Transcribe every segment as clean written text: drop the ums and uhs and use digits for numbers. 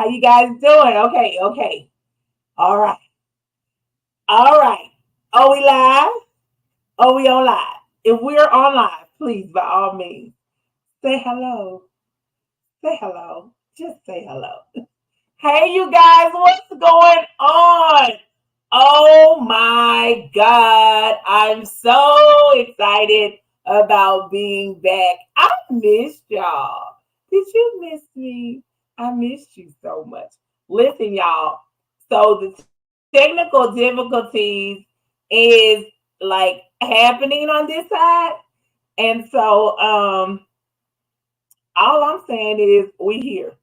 How you guys doing? Okay, okay. All right. All right. Are we live? Are we on live? If we're on live, please, by all means, say hello. Say hello. Just say hello. Hey, you guys, what's going on? Oh my God. I'm so excited about being back. I missed y'all. Did you miss me? I missed you so much. Listen, y'all. So the technical difficulties is like happening on this side. And so all I'm saying is we here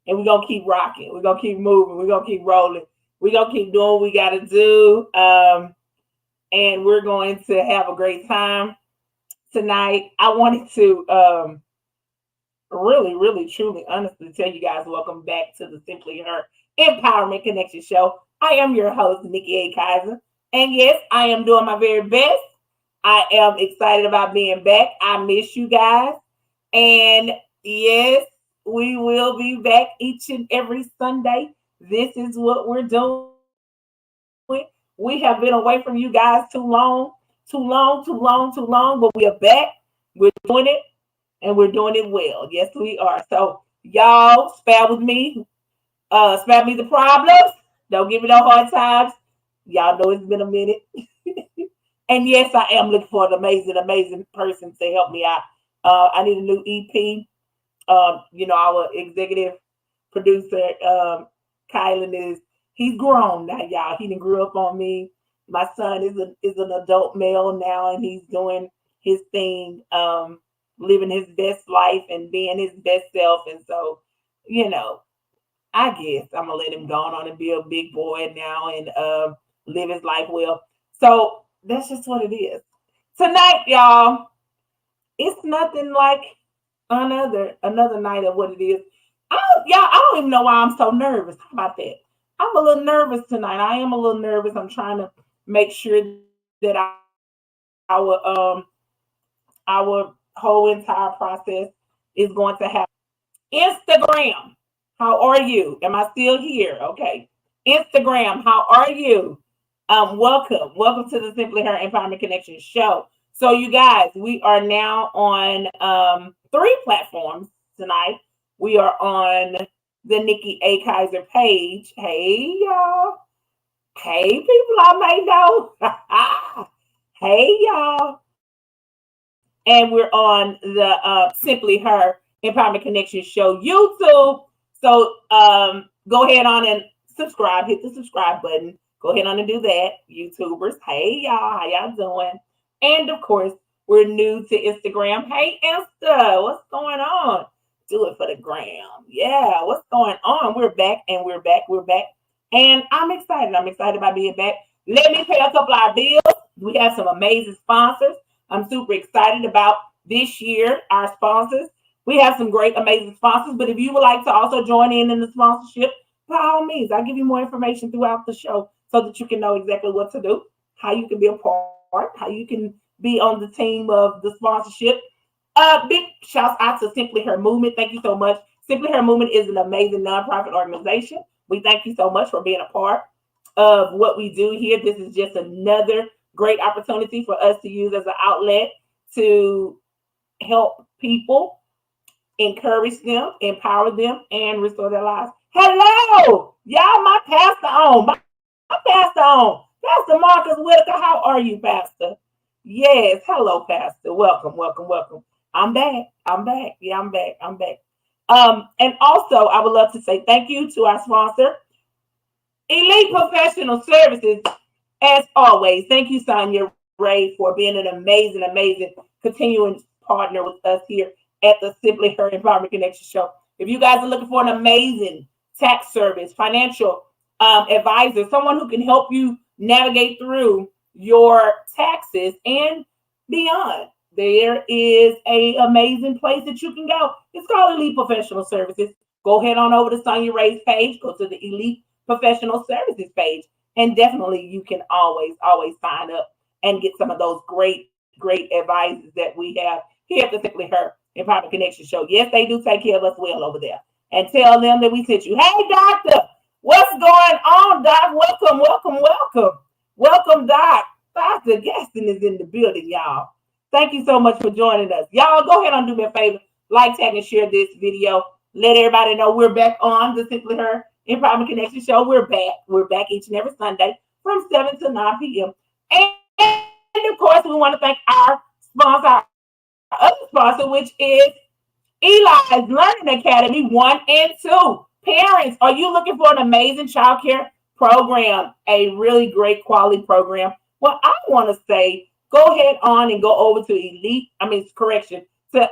and we're gonna keep rocking. We're gonna keep moving. We're gonna keep rolling. We're gonna keep doing what we gotta do. And we're going to have a great time tonight. I wanted to really, really, truly, honestly tell you guys welcome back to the Simply Her Empowerment Connection Show. I am your host, Nikki A. Kaiser. And yes, I am doing my very best. I am excited about being back. I miss you guys. And yes, we will be back each and every Sunday. This is what we're doing. We have been away from you guys too long, but we are back. We're doing it and we're doing it well. Yes, we are. So y'all spare me the problems. Don't give me no hard times. Y'all know it's been a minute. And yes, I am looking for an amazing, amazing person to help me out. I need a new EP. Our executive producer, Kylan he's grown now, y'all. He didn't grew up on me. My son is an adult male now, and he's doing his thing, living his best life and being his best self. And so, you know, I guess I'm gonna let him go on and be a big boy now and live his life well. So that's just what it is. Tonight, y'all, it's nothing like another night of what it is. I don't even know why I'm so nervous. How about that? I'm a little nervous tonight. I am a little nervous. I'm trying to make sure that our whole entire process is going to happen. Instagram, how are you? Am I still here? Okay. Instagram, how are you? Welcome to the Simply Her Empowerment Connection show. So, you guys, we are now on three platforms tonight. We are on the Nikki A. Kaiser page. Hey, y'all. Hey, people I may know. Hey, y'all. And we're on the Simply Her Empowerment Connection show YouTube. So go ahead on and subscribe. Hit the subscribe button. Go ahead on and do that, YouTubers. Hey, y'all. How y'all doing? And of course, we're new to Instagram. Hey, Insta. What's going on? Do it for the gram. Yeah, what's going on? We're back and we're back. We're back. And I'm excited. I'm excited about being back. Let me pay a couple of our bills. We have some amazing sponsors. I'm super excited about this year, our sponsors. We have some great, amazing sponsors. But if you would like to also join in the sponsorship, by all means, I'll give you more information throughout the show so that you can know exactly what to do, how you can be a part, how you can be on the team of the sponsorship. Big shouts out to Simply Her Movement. Thank you so much. Simply Her Movement is an amazing nonprofit organization. We thank you so much for being a part of what we do here. This is just another great opportunity for us to use as an outlet to help people, encourage them, empower them, and restore their lives. Hello, y'all, my pastor on. My pastor on. Pastor Marcus Whitaker, how are you, Pastor? Yes, hello, Pastor. Welcome, welcome, welcome. I'm back. I'm back. Yeah, I'm back. I'm back. And also, I would love to say thank you to our sponsor, Elite Professional Services. As always, thank you, Sonia Ray, for being an amazing, amazing continuing partner with us here at the Simply Her Empowerment Connection Show. If you guys are looking for an amazing tax service, financial advisor, someone who can help you navigate through your taxes and beyond, there is a amazing place that you can go. It's called Elite Professional Services. Go head on over to Sonia Ray's page. Go to the Elite Professional Services page. And definitely you can always sign up and get some of those great advices that we have here at the Simply Her Empowerment Connection show. Yes, they do take care of us well over there. and tell them that we sent you. Hey, doctor, what's going on, doc? Welcome, welcome, welcome. Welcome, doc. Dr. Gaston is in the building, y'all. Thank you so much for joining us. Y'all, go ahead and do me a favor. Like, tag, and share this video. Let everybody know we're back on the Simply Her Empowerment Connection show. We're back. We're back each and every Sunday from 7 to 9 p.m. And of course, we want to thank our sponsor, our other sponsor, which is Eli's Learning Academy 1 and 2. Parents, are you looking for an amazing child care program? A really great quality program? Well, I want to say, go ahead on and go over to to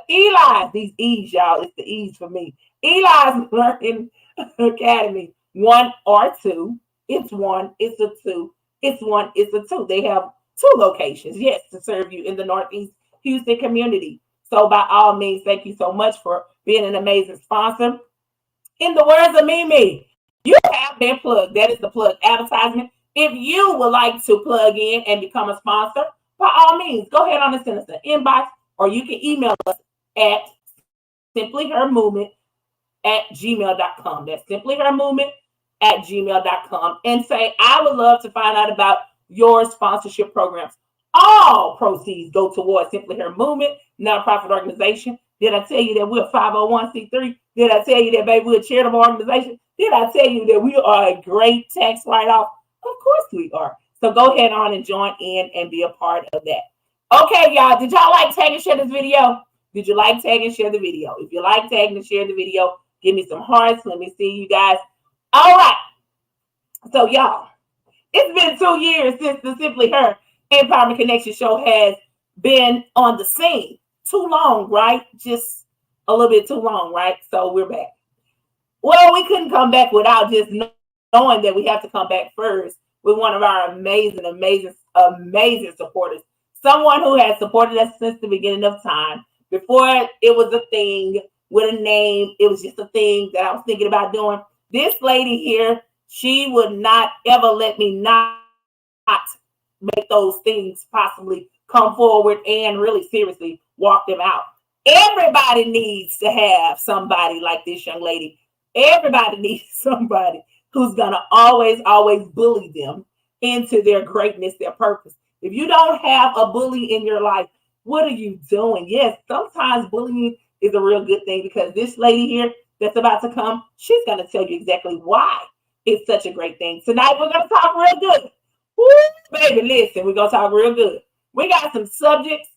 Eli's, these E's, y'all. It's the E's for me. Eli's Learning Academy 1 or 2. It's 1, it's a 2. It's 1, it's a 2. They have 2 locations, yes, to serve you in the Northeast Houston community. So by all means, thank you so much for being an amazing sponsor. In the words of Mimi, you have been plugged. That is the plug advertisement. If you would like to plug in and become a sponsor, by all means, go ahead on and send us an inbox, or you can email us at simplyhermovement@gmail.com. That's simplyhermovement@gmail.com, and say, I would love to find out about your sponsorship programs. All proceeds go towards Simply Her Movement, nonprofit organization. Did I tell you that we're 501c3? Did I tell you that, baby, we're a charitable organization? Did I tell you that we are a great tax write-off? Of course we are. So go ahead on and join in and be a part of that. Okay, y'all, did y'all like, tag, and share this video? Did you like, tag, and share the video? If you like, tag, and share the video, give me some hearts. Let me see you guys. All right. So, y'all, it's been 2 years since the Simply Her Empowerment Connection show has been on the scene. Too long, right? Just a little bit too long, right? So we're back. Well, we couldn't come back without just knowing that we have to come back first with one of our amazing, amazing, amazing supporters. Someone who has supported us since the beginning of time. Before it was a thing with a name, it was just a thing that I was thinking about doing. This lady here, she would not ever let me not make those things possibly come forward and really seriously walk them out. Everybody needs to have somebody like this young lady. Everybody needs somebody who's going to always, always bully them into their greatness, their purpose. If you don't have a bully in your life, what are you doing? Yes, sometimes bullying is a real good thing, because this lady here that's about to come, she's going to tell you exactly why it's such a great thing. Tonight, we're going to talk real good. Woo, baby, listen, we're going to talk real good. We got some subjects,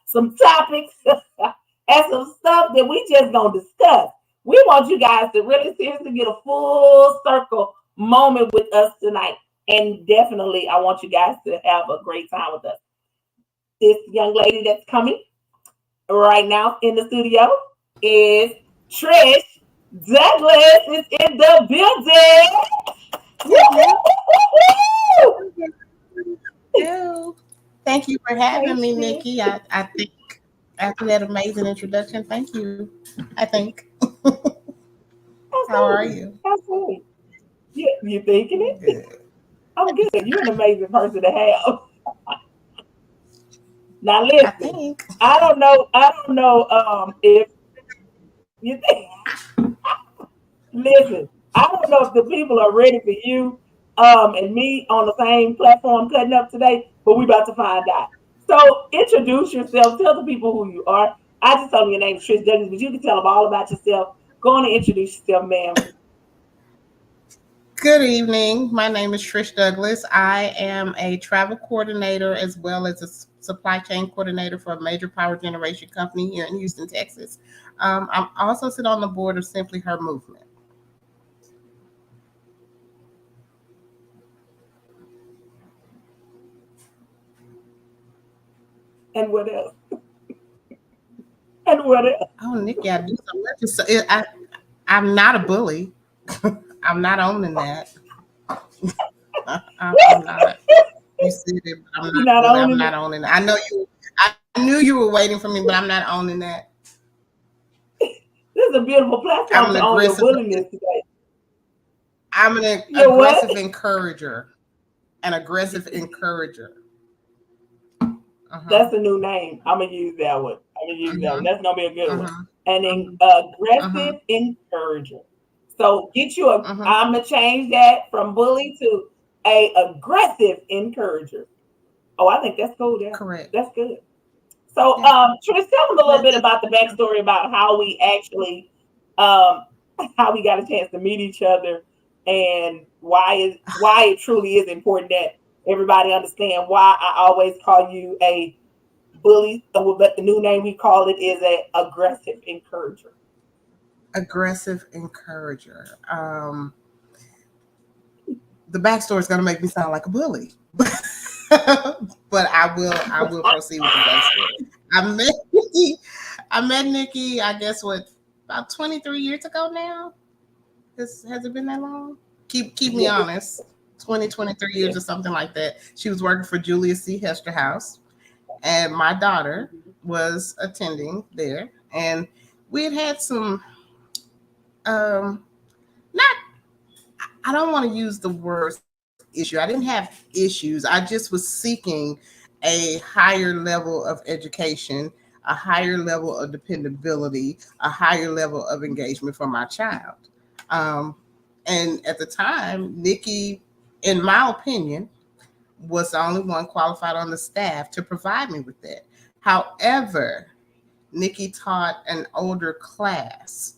some topics, and some stuff that we just going to discuss. We want you guys to really seriously get a full circle moment with us tonight. And definitely, I want you guys to have a great time with us. This young lady that's coming right now in the studio is Trish Douglas is in the building. Hello. Thank you for having me, Nikki. I think after that amazing introduction, thank you. I think. How are you? Absolutely. Yeah, you thinking it? Good. I'm good. You're an amazing person to have. Now listen, I don't know if you think. Listen, I don't know if the people are ready for you and me on the same platform cutting up today, but we about to find out. So introduce yourself. Tell the people who you are. I just told them your name is Trish Douglas, but you can tell them all about yourself. Go on and introduce yourself, ma'am. Good evening. My name is Trish Douglas. I am a travel coordinator as well as a supply chain coordinator for a major power generation company here in Houston, Texas. I'm also sit on the board of Simply Her Movement. And what else? And what else? Oh, Nikki, I do so much. I'm not a bully. I'm not owning that. I'm not. You said it, but I'm not. Really, I'm not owning it. I know you. I knew you were waiting for me, but I'm not owning that. This is a beautiful platform I'm to an own your aggressive. bulliness today. I'm an aggressive encourager. An aggressive encourager. That's a new name. I'm gonna use that one. That's gonna be a good one. Mm-hmm. aggressive encourager. So get you a. Mm-hmm. I'm gonna change that from bully to a aggressive encourager. Oh, I think that's cool. Yeah, Correct. that's good. So, Yeah. Trish, tell them a little That, bit that's about the that's true. backstory about how we actually, um, how we got a chance to meet each other, and why it truly is important that everybody understand why I always call you a bully, but the new name we call it is a aggressive encourager. Aggressive encourager. The backstory is going to make me sound like a bully, but I will proceed with the backstory. I met Nikki. I met Nikki. I guess what, about 23 years ago now. Has it been that long? Keep me Yes, honest. 20, 23 years yes. or something like that. She was working for Julius C. Hester House, and my daughter Mhm. was attending there, and we had some not, I don't want to use the words issue. I didn't have issues. I just was seeking a higher level of education, a higher level of dependability, a higher level of engagement for my child. Um, and at the time, Nikki, in my opinion, was the only one qualified on the staff to provide me with that. However, Nikki taught an older class,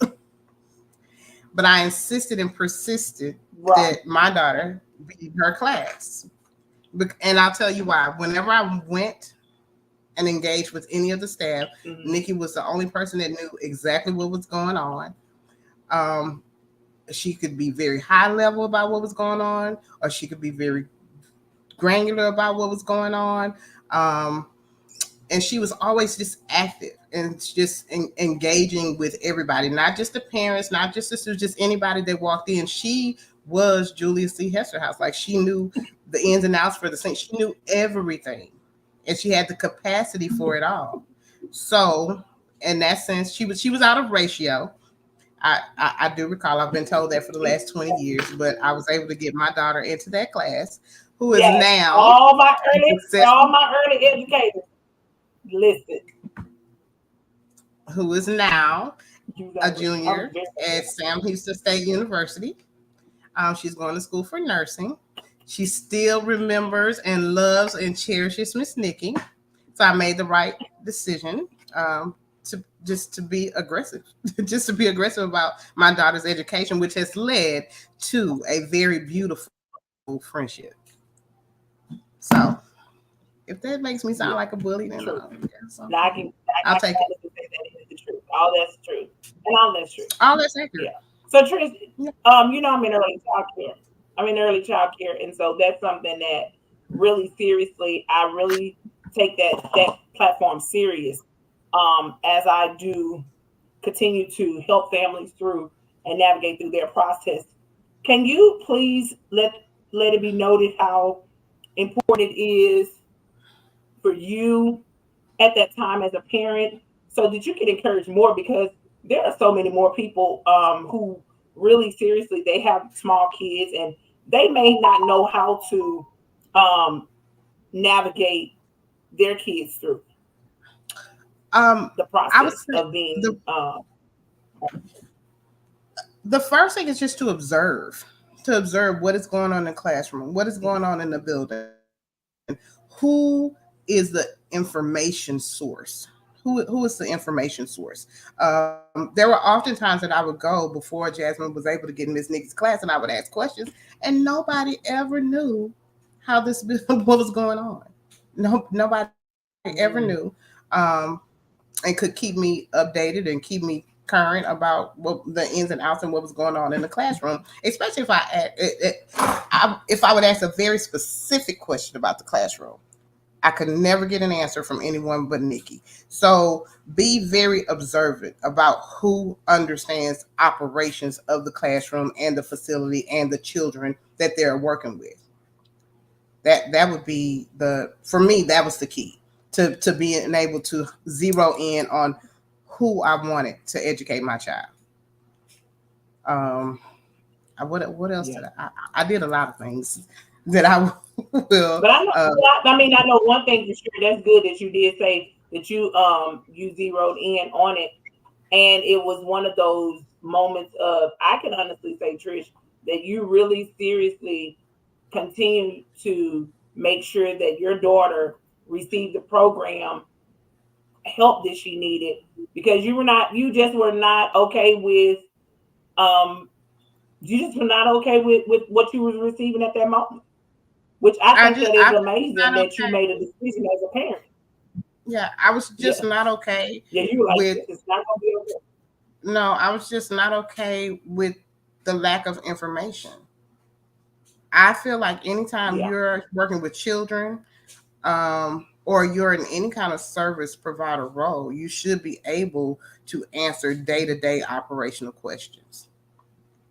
but I insisted and persisted Right. that my daughter be her class. And I'll tell you why. Whenever I went and engaged with any of the staff, Hmm. Nikki was the only person that knew exactly what was going on. Um, she could be very high level about what was going on, or she could be very granular about what was going on. Um, and she was always just active and just engaging with everybody, not just the parents, not just the students, just anybody that walked in. She was Julius C. Hester House. Like, she knew the ins and outs for the saint. She knew everything, and she had the capacity for it all. So, in that sense, she was out of ratio. I do recall. I've been told that for the last 20 years, but I was able to get my daughter into that class, who is Yes. now a All successful my early educators, listen. who is now You a guys, I'm junior very at Sam Houston State University. She's going to school for nursing. She still remembers and loves and cherishes Miss Nikki. So I made the right decision, to be aggressive, just to be aggressive about my daughter's education, which has led to a very beautiful friendship. So if that makes me sound like a yeah, bully, then true. yeah, so Now I'll I can take it. honestly say that is the truth. All that's true, and all that's true. All that's accurate. Yeah. So Trish, Yeah. I'm in early child care. I'm in early child care, and so that's something that really seriously, I really take that platform serious. As I do continue to help families through and navigate through their process. Can you please let it be noted how important it is for you at that time as a parent so that you can encourage more because there are so many more people who really seriously they have small kids and they may not know how to um, navigate their kids through Um, the I would process say of being the first thing is just to observe what is going on in the classroom, what is going on in the building, who is the information source, who is the information source. There were often times that I would go before Jasmine was able to get in Miss Nikki's class, and I would ask questions, and nobody ever knew how this what was going on. No, nobody ever knew. Um, and could keep me updated and keep me current about what the ins and outs and what was going on in the classroom. Especially if I would ask a very specific question about the classroom, I could never get an answer from anyone but Nikki. So be very observant about who understands operations of the classroom and the facility and the children that they're working with. That would be the for me that was the key to being able to zero in on who I wanted to educate my child. Um, what else yeah. did I did a lot of things that I will. But I know, I mean, I know one thing for sure. That's good that you did say that you zeroed in on it. And it was one of those moments of, I can honestly say, Trish, that you really seriously continue to make sure that your daughter received the program help that she needed, because you just were not okay with, um you just were not okay with what you was receiving at that moment, which I think that I is was amazing not that you okay. made a decision as a parent. Yeah, I was just Yeah. not okay Yeah, you were like, with, this is not gonna be okay. no, I was just not okay with the lack of information. I feel like anytime Yeah. you're working with children, or you're in any kind of service provider role, you should be able to answer day to day operational questions.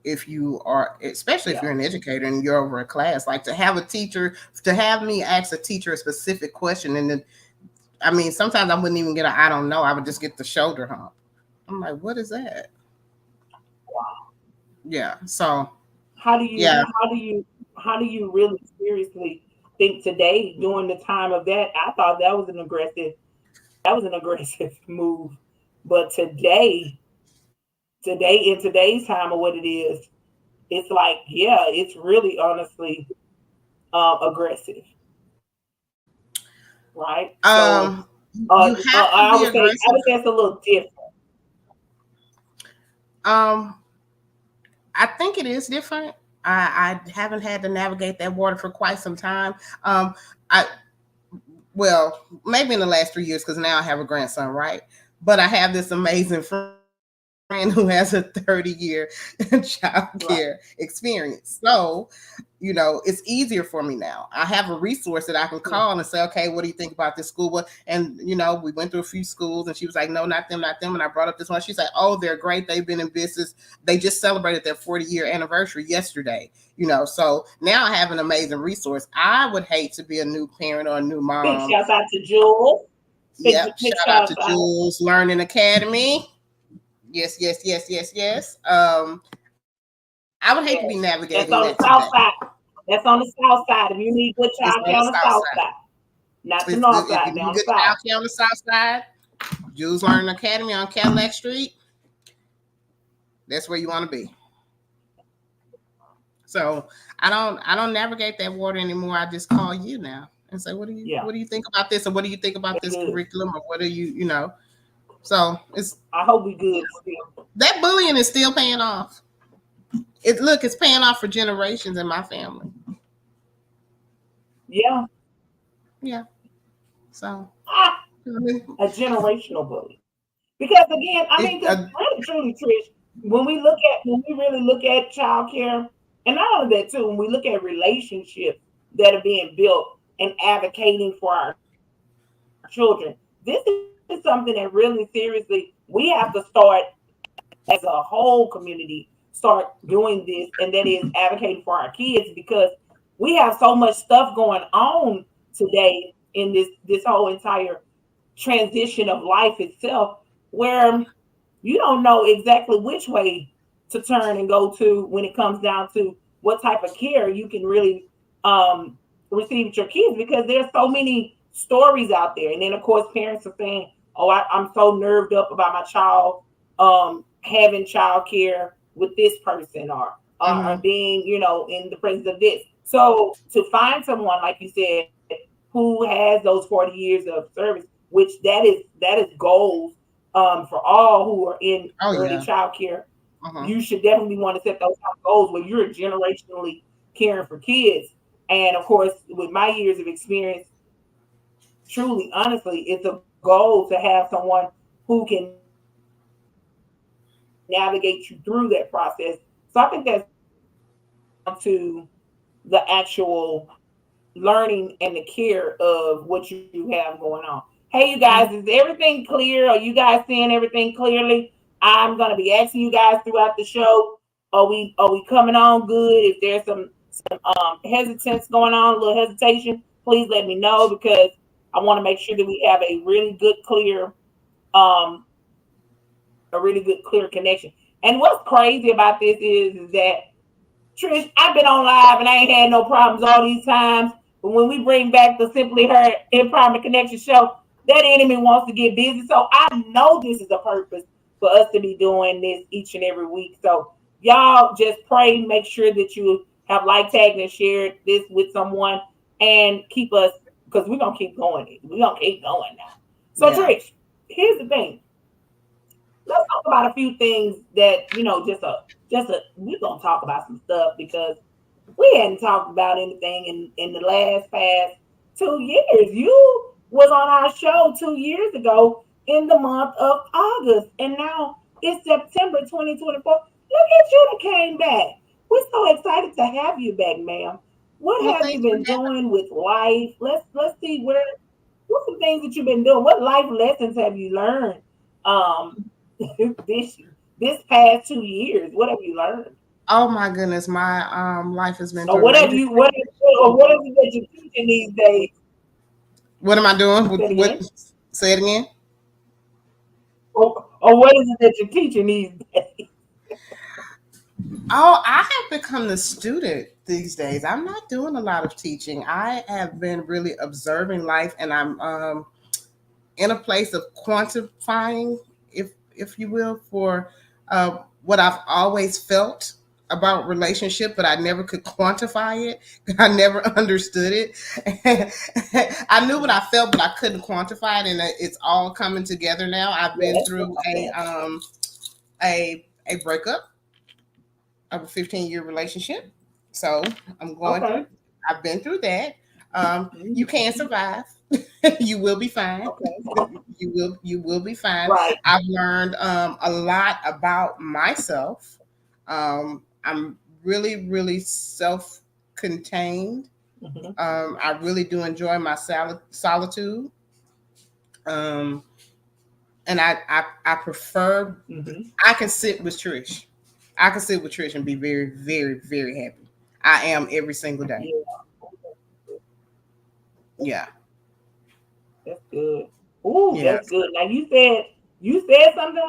If you are, especially if Yeah. you're an educator and you're over a class, like to have a teacher, to have me ask a teacher a specific question, and then, I mean, sometimes I wouldn't even get a I don't know. I would just get the shoulder hump. I'm like, what is that? Yeah. So, How do you yeah. how do you how do you really seriously think today, during the time of that? I thought that was an aggressive move. But today in today's time of what it is, it's like, yeah, it's really honestly aggressive, right? So Um, you have to be I aggressive. would say it's a little different. Um, I think it is different. I haven't had to navigate that water for quite some time. I well, maybe in the last 3 years because now I have a grandson, right? But I have this amazing friend who has a 30-year child care Right. experience. So, it's easier for me now. I have a resource that I can call and say, Yeah. okay, what do you think about this school? And we went through a few schools, and she was like, no, not them, not them. And I brought up this one. She's like, oh, they're great. They've been in business. They just celebrated their 40-year anniversary yesterday. So now I have an amazing resource. I would hate to be a new parent or a new Big mom. shout out to Jules. Yep. Big Shout out shout to out. Jules Learning Academy. Yes, yes, yes, yes, yes. I would hate to be Yes. navigating that That's on today. the south side. That's on the south side. If you need good It's child on care the on the south south side. side, not the If north you side, need now on good the south. child care on the south side, Jules Learning Academy on Cadillac Street, that's where you want to be. So I don't navigate that water anymore. I just call you now and say, Yeah, what do you think about this, or what do you think about that's this good. curriculum, or what do you. So it's I hope we good still. that bullying is still paying off. It's paying off for generations in my family. Yeah. Yeah. So Ah, it, a generational bully. Because again, I mean, because really, truly, Trish, when we really look at childcare, and not only that too, when we look at relationships that are being built and advocating for our children, this is something that really seriously we have to start as a whole community start doing this, and that is advocating for our kids, because we have so much stuff going on today in this whole entire transition of life itself, where you don't know exactly which way to turn and go to when it comes down to what type of care you can really um, receive with your kids, because there's so many stories out there. And then, of course, parents are saying, oh, I'm so nerved up about my child having child care with this person, or mm-hmm. being, in the presence of this. So to find someone, like you said, who has those 40 years of service, which that is goals for all who are in Oh early yeah. child care. Uh-huh. You should definitely want to set those kind of goals where you're generationally caring for kids. And of course, with my years of experience, truly, honestly, it's a goal to have someone who can navigate you through that process. So I think that's really what it comes down to, the actual learning and the care of what you have going on. Hey, you guys, is everything clear? Are you guys seeing everything clearly? I'm gonna be asking you guys throughout the show. Are we coming on good? If there's some hesitance going on, a little hesitation, please let me know, because I want to make sure that we have um a really good clear connection. And what's crazy about this is that, Trish, I've been on live and I ain't had no problems all these times. But when we bring back the Simply Her Empowerment Connection show, that enemy wants to get busy. So I know this is a purpose for us to be doing this each and every week. So y'all just pray, make sure that you have like, tagged, and shared this with someone, and keep us, because we're gonna keep going. We're gonna keep going now. So Yeah. Trish, here's the thing. Let's talk about a few things that just a we're gonna talk about some stuff because we hadn't talked about anything in the last past 2 years. You was on our show 2 years ago in the month of August, and now it's September 2024. Look at you that came back. We're so excited to have you back, ma'am. What Well, have you thanks for been having. doing with life? Let's see what's some things that you've been doing. What life lessons have you learned um this this past 2 years? What have you learned? Oh my goodness, my life has been Or through a what have major. you what is it that you're teaching these days? What am I doing? Say it What? again. Say it again. Or what is it that you're teaching these days? Oh, I have become the student these days. I'm not doing a lot of teaching. I have been really observing life, and I'm in a place of quantifying, if you will, for what I've always felt about relationship, but I never could quantify it. I never understood it. I knew what I felt, but I couldn't quantify it, and it's all coming together now. I've been Yes, through yes. a breakup of a 15-year relationship. So I'm going Okay. through. I've been through that. You Mm, can survive. You will be fine. okay. You will be fine. Right. I've learned a lot about myself. I'm really self-contained. Hmm. I really do enjoy my solitude. Um, and I prefer. Hmm. I can sit with Trish. I can sit with Trish and be very happy. I am every single day. Yeah, Yeah, that's good. Ooh, yeah. that's good. Now you said something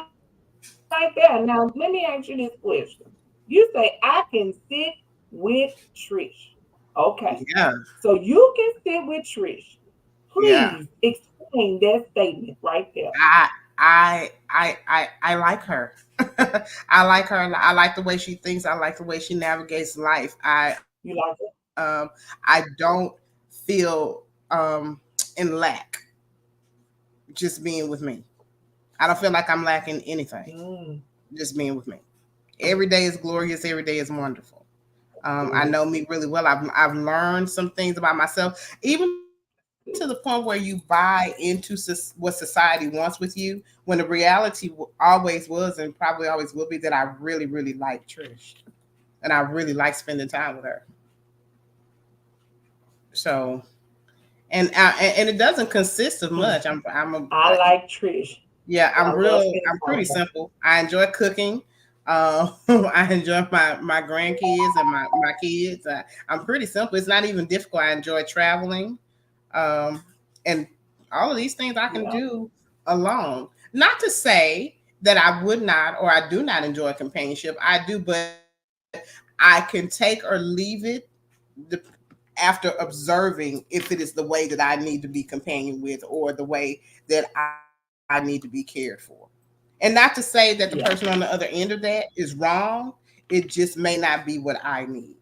like that. Now let me ask you this question. You say I can sit with Trish. Okay. Yeah, So you can sit with Trish. Please yeah. explain that statement right there. I I like her. I like her. I like the way she thinks. I like the way she navigates life. You like it? I don't feel in lack just being with me. I don't feel like I'm lacking anything. Mm, Just being with me. Every day is glorious. Every day is wonderful. I good. know me really well. I've learned some things about myself, even to the point where you Good. buy into what society wants with you. When the reality always was and probably always will be that I really like Trish, and I really like spending time with her. So, and it doesn't consist of Hmm. much. I like Trish. Yeah, I love spending I'm time pretty with her. simple. I enjoy cooking. I enjoy my grandkids and my kids. I'm pretty simple. It's not even difficult. I enjoy traveling, um, and all of these things I can Yeah. do alone. Not to say that I would not or I do not enjoy companionship. I do, but I can take or leave it the, after observing if it is the way that I need to be companioned with or the way that I need to be cared for. And not to say that the person on the other Yeah. end of that is wrong. It just may not be what I need.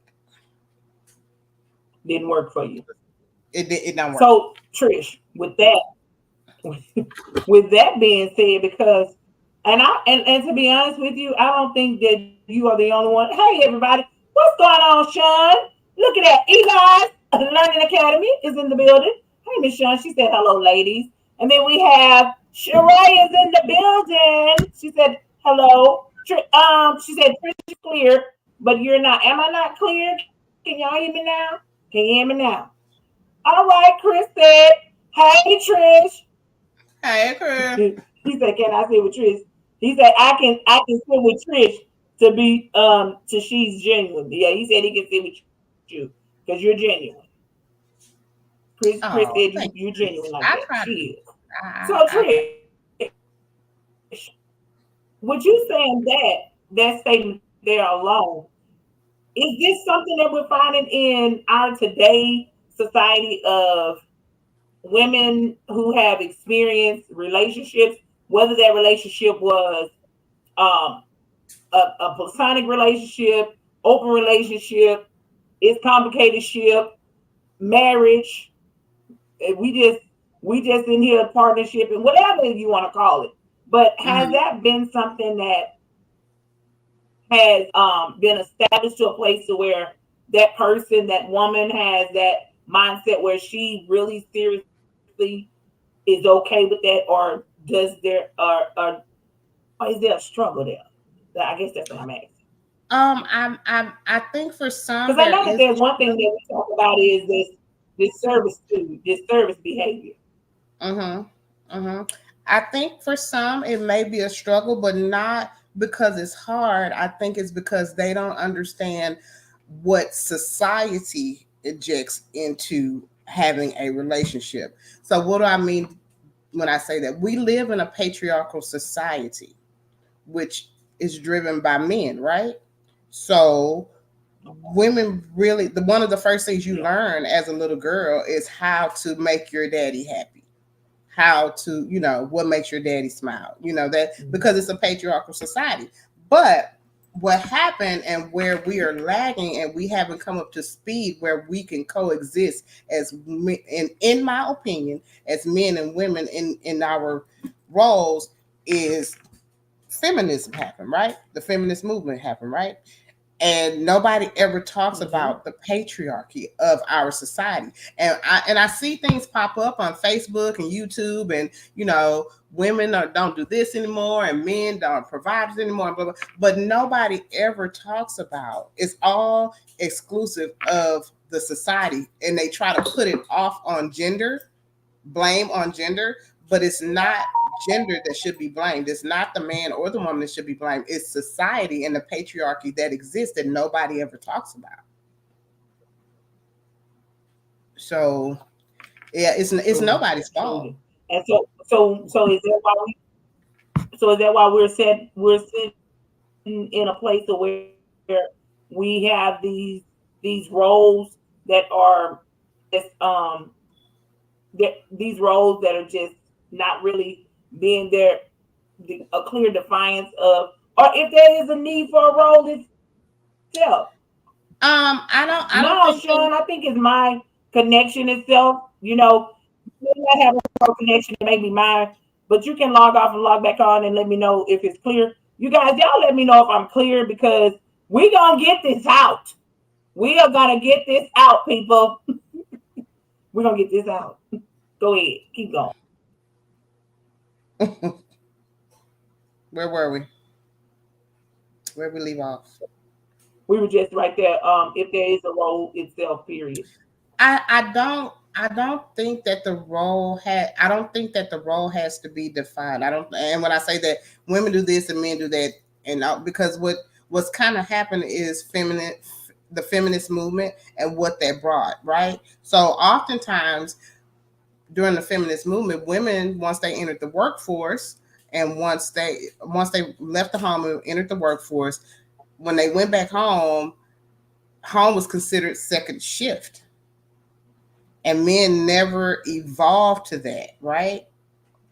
Didn't work for you. It don't work for me. So Trish, with that being said, because and to be honest with you, I don't think that you are the only one. Hey everybody, what's going on, Sean? Look at that. Eli's Learning Academy is in the building. Hey Miss Sean, she said hello, ladies. And then we have Sheree is in the building. She said hello. She said Trish is clear, but you're not. Am I not clear? Can y'all hear me now? Can you hear me now? All right, Chris said, hey Trish. Hey, girl. He said, "Can I sit with Trish?" He said, I can sit with Trish to she's genuine." Yeah, he said he can sit with you because you're genuine. Chris said Oh, you're thank genuine you, like Trish. that. I She try to is. be. So Trish, with you saying that statement there alone, is this something that we're finding in our today society of women who have experienced relationships, whether that relationship was um, a platonic relationship, open relationship, it's complicated ship, marriage. We just in here partnership and whatever you want to call it. But has Mhm. that been something that has been established to a place to where that person, that woman has that mindset where she really seriously is okay with that, or does there or is there a struggle there? I guess that's what I'm asking. I think for some Because I there know that is a there's one thing that struggle. we talk about is this service too, this service behavior. Mm-hmm. Mm-hmm. I think for some it may be a struggle, but not because it's hard. I think it's because they don't understand what society ejects into having a relationship. So what do I mean when I say that? We live in a patriarchal society, which is driven by men, right? So women really the one of the first things you Yeah. learn as a little girl is how to make your daddy happy, how to, what makes your daddy smile, that because it's a patriarchal society. But what happened and where we are lagging and we haven't come up to speed where we can coexist as in my opinion, as men and women in our roles is feminism happened, right? The feminist movement happened, right? And nobody ever talks Mm-hmm. about the patriarchy of our society. And I see things pop up on Facebook and YouTube, and women don't do this anymore, and men don't provide this anymore, blah, blah, but nobody ever talks about. It's all exclusive of the society, and they try to put it off on gender, blame on gender, but it's not gender that should be blamed. It's not the man or the woman that should be blamed. It's society and the patriarchy that exists that nobody ever talks about. So yeah, it's Truly, nobody's fault. truly. And so is that why we're sitting in a place of where we have these roles that are just these roles that are just not really being there, a clear defiance of, or if there is a need for a role itself. I No, don't think Sean, I that. think it's my connection itself. You may not have a poor connection, it may be mine, but you can log off and log back on and let me know if it's clear. You guys, y'all let me know if I'm clear because we gonna get this out. We are gonna get this out, people. We're gonna get this out. Go ahead, keep going. Where were we? Where we leave off? We were just right there. If there is a role itself, period. I don't think that the role had I don't think that the role has to be defined. I don't, and when I say that women do this and men do that, and because what's kind of happened is the feminist movement and what that brought, right? So oftentimes during the feminist movement, women, once they entered the workforce and once they left the home and entered the workforce, when they went back home was considered second shift, and men never evolved to that, right?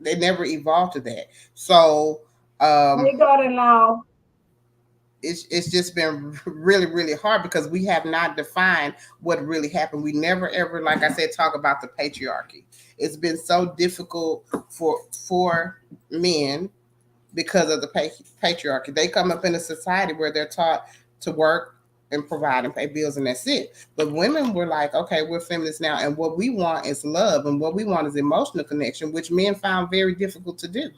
They never evolved to that. So um, Hey, daughter-in-law. it's just been really really hard because we have not defined what really happened. We never ever, like I said, talk about the patriarchy. It's been so difficult for men because of the patriarchy. They come up in a society where they're taught to work and provide and pay bills, and that's it. But women were like, okay, we're feminists now, and what we want is love, and what we want is emotional connection, which men found very difficult to do.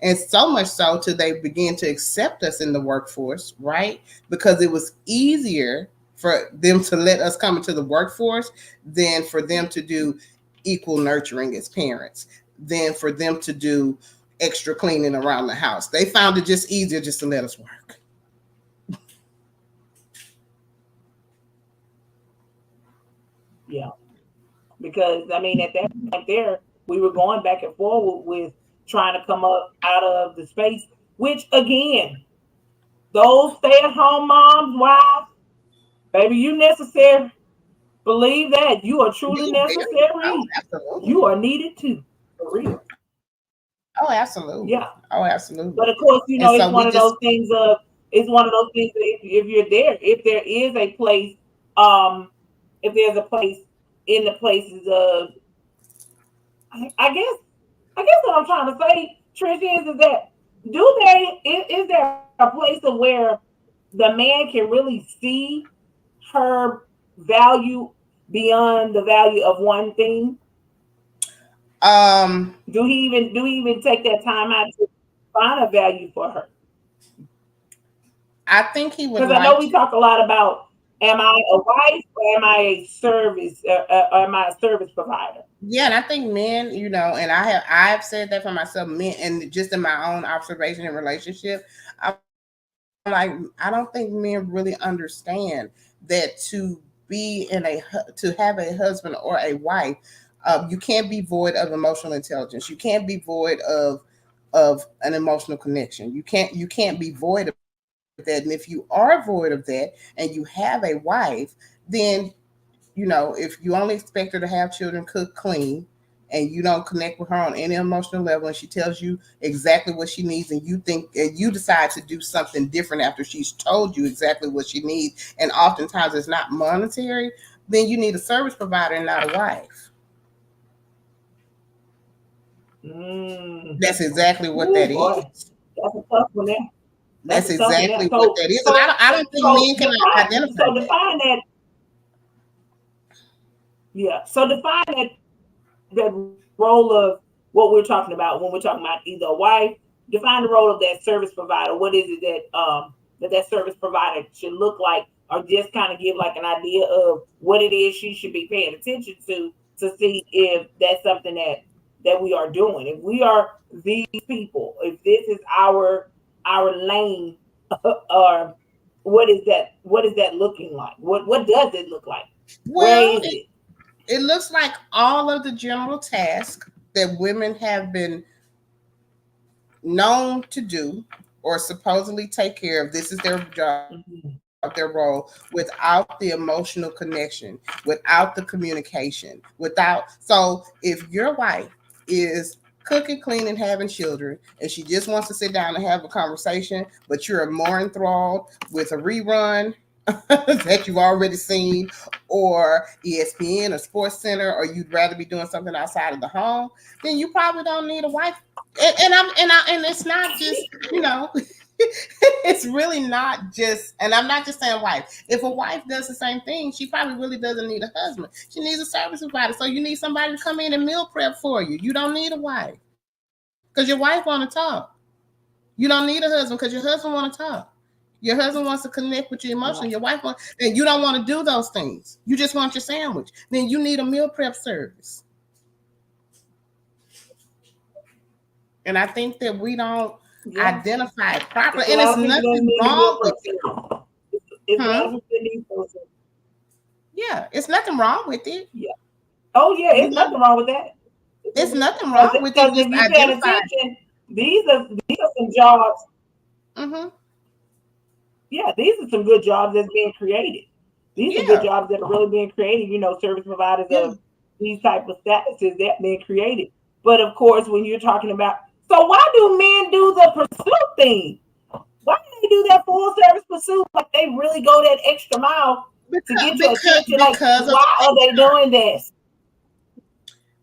And so much so till they began to accept us in the workforce, right? Because it was easier for them to let us come into the workforce than for them to do equal nurturing as parents, than for them to do extra cleaning around the house. They found it just easier just to let us work. Yeah, because I mean, at that point there, we were going back and forward with trying to come up out of the space. Which again, those stay-at-home moms, wives, baby, you necessary. Believe that you are truly You very, oh, necessary. absolutely. You are needed too, for real. Oh, absolutely. Yeah. Oh, But absolutely. of course, And it's so one we of those just things of it's one of those things that if you're there, if there is a place, um, if there's a place in the places of, I guess, what I'm trying to say, Trish, is that is there a place of where the man can really see her value beyond the value of one thing? um Do he even take that time out to find a value for her? I think he would Because I know like we to. talk a lot about, am I a wife or am I a service? Or am I a service provider? Yeah, and I think men, I've said that for myself, men, and just in my own observation and relationship, I'm like, I don't think men really understand that to have a husband or a wife, you can't be void of emotional intelligence. You can't be void of an emotional connection. You can't be void of that. And if you are void of that and you have a wife, then if you only expect her to have children, cook, clean, and you don't connect with her on any emotional level, and she tells you exactly what she needs, and you decide to do something different after she's told you exactly what she needs, and oftentimes it's not monetary, then you need a service provider and not a wife. Mm. That's exactly what Oh that boy, is. that's a tough one there. That's That's a tough one there. exactly what that is, and I don't think men can identify that. Define that. Yeah. So define that role of what we're talking about when we're talking about either a wife. Define the role of that service provider. What is it that service provider should look like, or just kind of give like an idea of what it is she should be paying attention to see if that's something that we are doing. If we are these people, if this is our lane, or what is that looking like? What does it look like? Where Well, is it? it looks like all of the general tasks that women have been known to do or supposedly take care of. This is their job, their Mhm. role, without the emotional connection, without the communication, so if your wife is cooking, cleaning, having children, and she just wants to sit down and have a conversation, but you're more enthralled with a rerun that you've already seen, or ESPN or Sports Center, or you'd rather be doing something outside of the home, then you probably don't need a wife. And it's not just it's really not just, and I'm not just saying wife. If a wife does the same thing, she probably really doesn't need a husband. She needs a service provider. So you need somebody to come in and meal prep for you. You don't need a wife because your wife want to talk. You don't need a husband because your husband want to talk. Your husband wants to connect with you emotionally. Your Right. wife wants, and you don't want to do those things. You just want your sandwich. Then you need a meal prep service. And I think that we don't Yeah. identify it properly. It's a And lot it's of people that nothing need the meal wrong with prep it. service. It's a lot Hmm? of people that need those. Yeah, it's nothing wrong with it. Yeah. Oh yeah, You it's know, nothing wrong with that. it's nothing Because wrong with it. if Just you paying identify. attention, these are some jobs. Mm-hmm. Yeah, these are some good jobs that's being created. These are good Yeah, jobs that are really being created. Service providers yeah. of these type of statuses that being created. But of course, when you're talking about, so why do men do the pursuit thing? Why do they do that full service pursuit? Like they really go that extra mile to Because get your because attention. Like, because of why the are they doing this?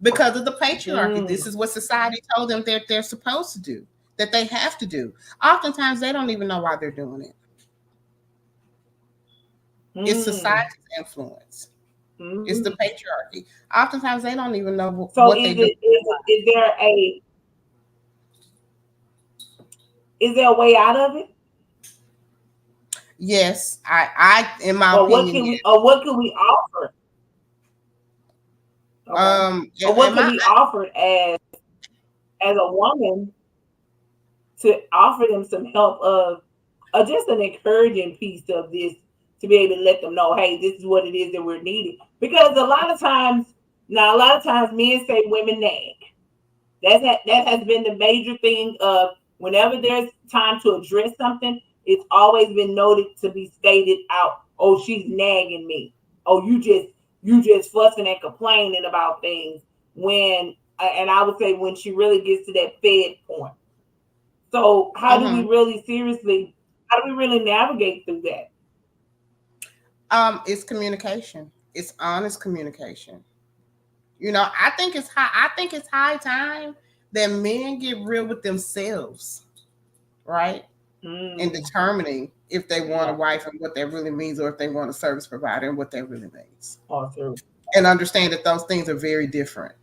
because of the patriarchy. Mm, This is what society told them that they're supposed to do, that they have to do. Oftentimes, they don't even know why they're doing it. It's mm, society's influence. It's the mm. patriarchy. Oftentimes, they don't even know So what they do. is there a way out of it, Yes, in my opinion, yes. what can we offer? Okay, or what In can my be offered as a woman to offer them some help of, just an encouraging piece of this, to be able to let them know, hey, this is what it is that we're needing. Because a lot of times men say women nag. That has been the major thing of whenever there's time to address something, it's always been noted to be stated out. Oh, she's nagging me. Oh, you just fussing and complaining about things when and I would say when she really gets to that fed point. So how do we Mm-hmm. really seriously? How do we really navigate through that? It's communication. It's honest communication. I think it's high. I think it's high time that men get real with themselves, right? In Mm, determining if they want a yeah, wife and what that really means, or if they want a service provider and what that really means, also. and understand that those things are very different.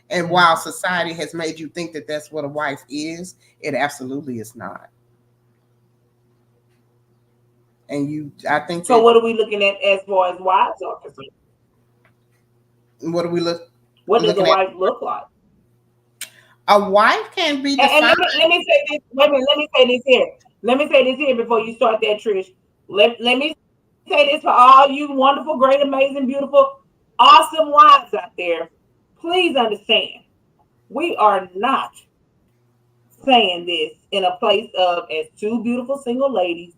And while Mm. society has made you think that that's what a wife is, it absolutely is not. And I think So that what are we looking at as far as wives are concerned? what are we What does a looking at? wife look like? A wife can be And defined. let me say this. Wait a minute. Let me say this here. Let me say this here before you start that, Trish. Let me say this for all you wonderful, great, amazing, beautiful, awesome wives out there. Please understand, we are not saying this in a place of as two beautiful single ladies,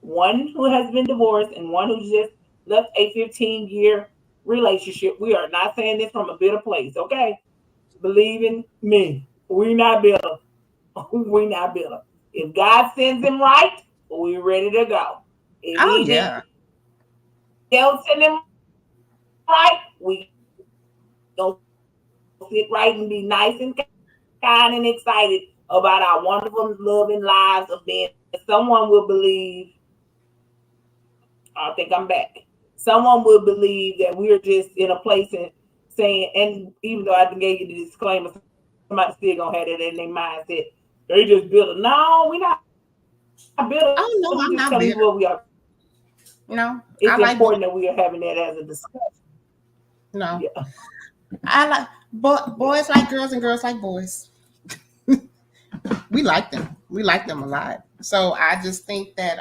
one who has been divorced and one who just left a 15-year relationship. We are not saying this from a bitter place, okay? Believe in me, we not bitter. We not bitter. If God sends him right, we ready to go. If Oh he yeah. don't send him right, we gonna sit right and be nice and kind and excited about our wonderful, loving lives of being together. And someone will believe, I think I'm back. Someone will believe that we're just in a place and saying, and even though I gave you the disclaimer, somebody still gonna have that in their mindset. They just bitter. No, we're not bitter. We just telling you what we are feeling. Oh no, I'm not It's bitter. important that we are having that as a discussion. Yeah. No, I like boys like girls and girls like boys. We like them. We like them a lot. So I just think that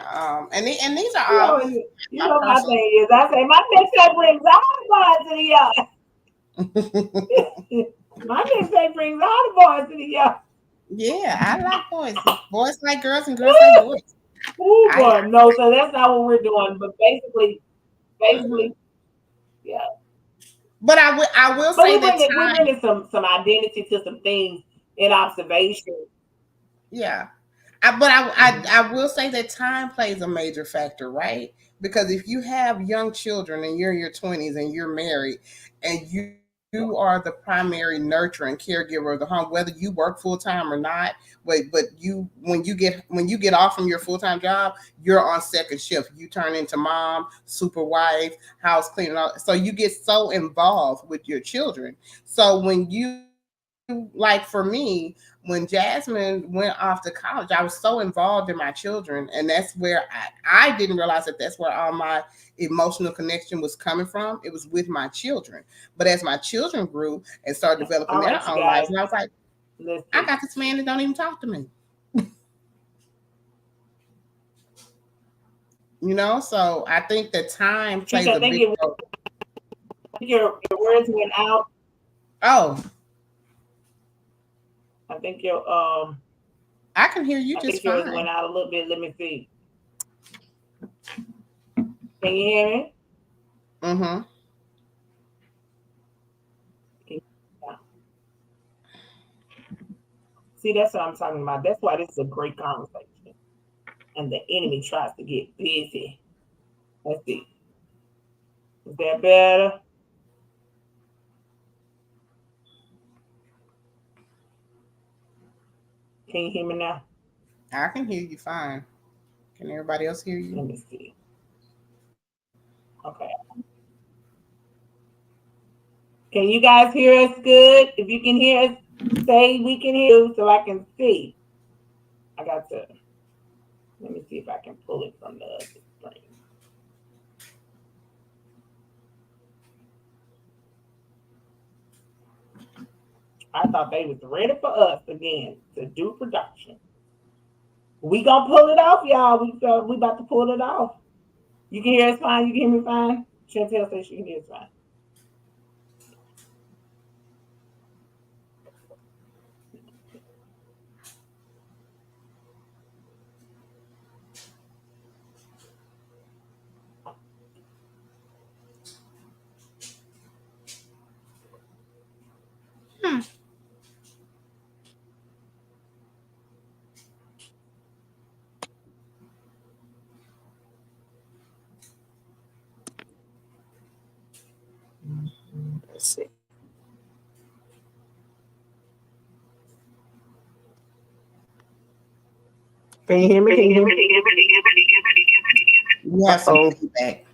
and these are all You my know my personal. thing is I say my mixtape brings all the boys to the yard. My mixtape brings all the boys to the yard. Yeah, I like boys. Boys like girls and girls like boys. Oh I boy, no, so that's not what we're doing. But basically, yeah. but I will But say that we're time. bringing some identity to some things in observation. Yeah. But Hmm. I will say that time plays a major factor, right? Because if you have young children and you're in your 20s and you're married and you are the primary nurturer and caregiver of the home, whether you work full time or not, but you get off from your full time job, you're on second shift. You turn into mom, super wife, house cleaning. So you get so involved with your children. So when like for me, when Jasmine went off to college, I was so involved in my children, and that's where I didn't realize that that's where all my emotional connection was coming from. It was with my children. But as my children grew and started developing All their right, you own lives, guys, and I was like, I listen. got this man that don't even talk to me. So I think that time Trish, plays I a think big role. your words went out. Oh, I think your I can hear you I just think yours went fine. out a little bit. Let me see. Can you hear me? Mm-hmm. Yeah. See, that's what I'm talking about. That's why this is a great conversation. And the enemy tries to get busy. Let's see. Is that better? Can you hear me now? I can hear you fine. Can everybody else hear you? Let me see. Okay. Can you guys hear us good? If you can hear us, say we can hear you so I can see. I got to, let me see if I can pull it from the other screen. I thought they was ready for us again to do production. We gonna pull it off, y'all. We about to pull it off. You can hear us fine. You can hear me fine. Chantel says she can hear us fine. Hmm. Let's see. Can you hear me? Can you hear me? You have some Uh-oh. feedback.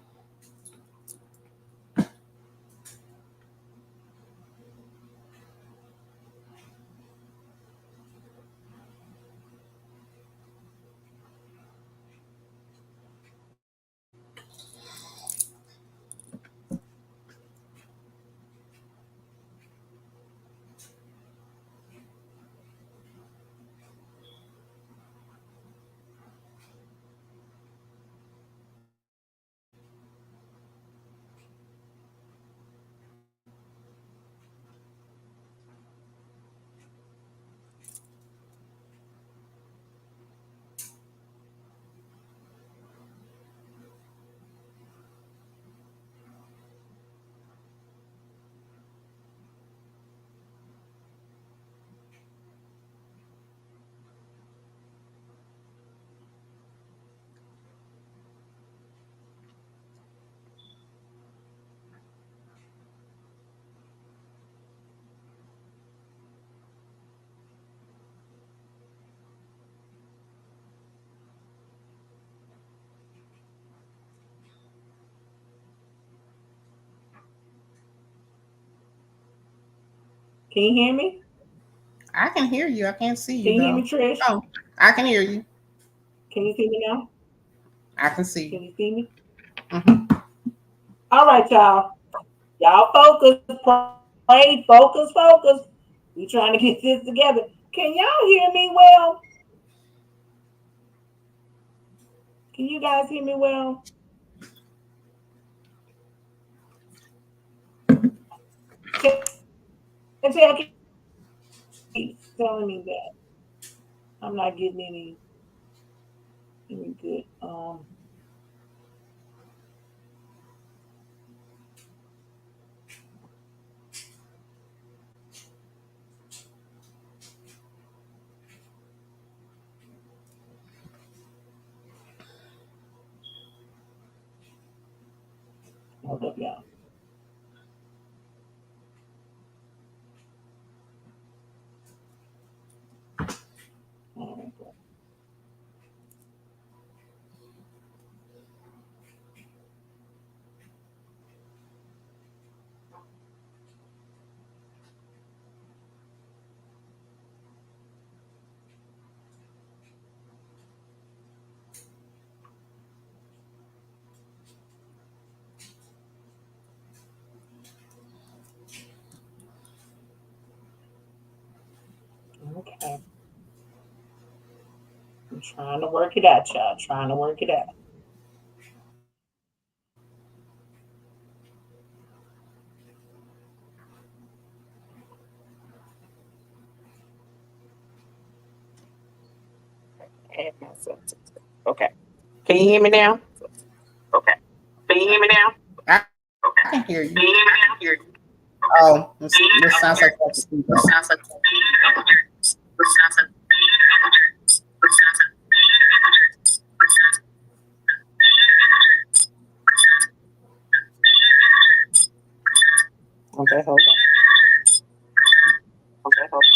Can you hear me? I can hear you. I can't see Can you you hear though. me, Trish? Oh, I can hear you. Can you see me now? I can see Can you. you see me? Hmm. All right, y'all. Y'all focus, pray, focus. We trying to get this together. Can y'all hear me well? Can you guys hear me well? Chantel keeps telling me that I'm not getting any good. Hold up, y'all. All right, bro. Okay, I'm trying to work it out, y'all. Trying to work it out. Add myself to it. Okay. Can you hear me now? Okay. Can you hear me now? I can hear you. Can you hear me now? Oh, this sounds like a speaker. Okay, hold on. Okay, hold on.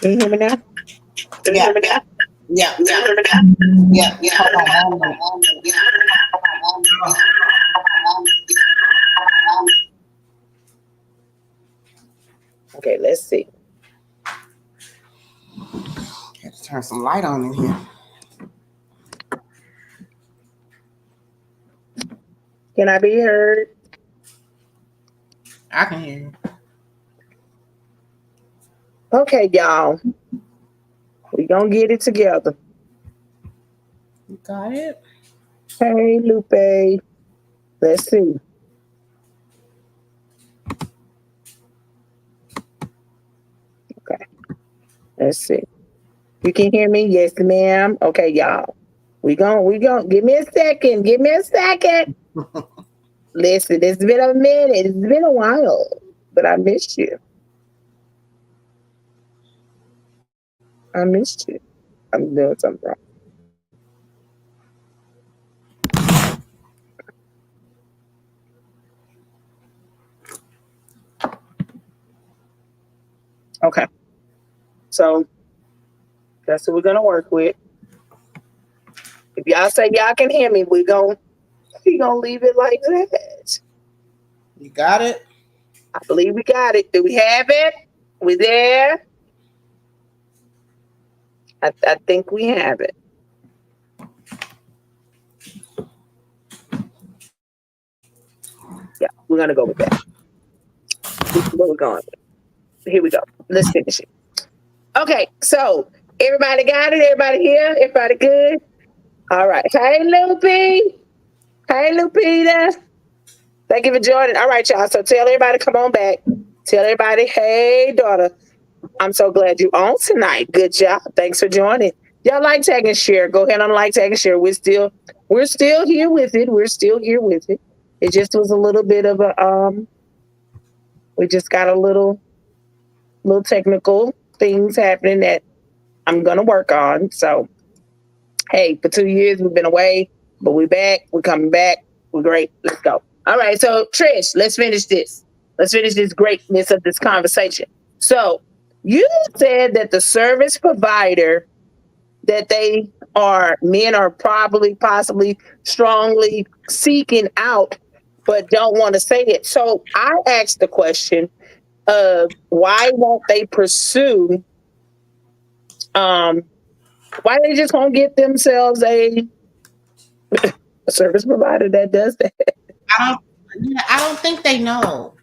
Can you hear me now? Yeah, yeah, yeah. Hold on one minute. Okay, let's see. Have to turn some light on in here. Can I be heard? I can hear you. Okay, y'all. We gonna get it together. You got it? Hey, Lupe. Let's see. Okay, let's see. You can hear me? Yes, ma'am. Okay, y'all. We gon' give me a second. Give me a second. Listen, it's been a minute. It's been a while, but I missed you. I missed you. I'm doing something wrong. Okay, so that's what we're gonna work with. If y'all say y'all can hear me, we gonna leave it like that. You got it? I believe we got it. Do we have it? We there? I think we have it. Yeah, we're gonna go with that. Where we're going. Here we go. Let's finish it. Okay, so everybody got it? Everybody here? Everybody good? All right. Hey, Loopy. Hey, Lupita. Thank you for joining. All right, y'all. So tell everybody, come on back. Tell everybody, hey, daughter, I'm so glad you on tonight. Good job. Thanks for joining. Y'all like, tag, and share. Go ahead and like, tag, and share. We're still here with it. We're still here with it. It just was a little bit of a we just got a little technical things happening that I'm gonna work on. So hey, for 2 years we've been away, but we're back. We're coming back. We're great. Let's go. All right. So Trish, let's finish this. Let's finish this greatness of this conversation. So you said that the service provider that they are men are probably possibly strongly seeking out but don't want to say it. So I asked the question of why won't they pursue um why they just won't get themselves a service provider that does that. I don't. Yeah, I don't think they know.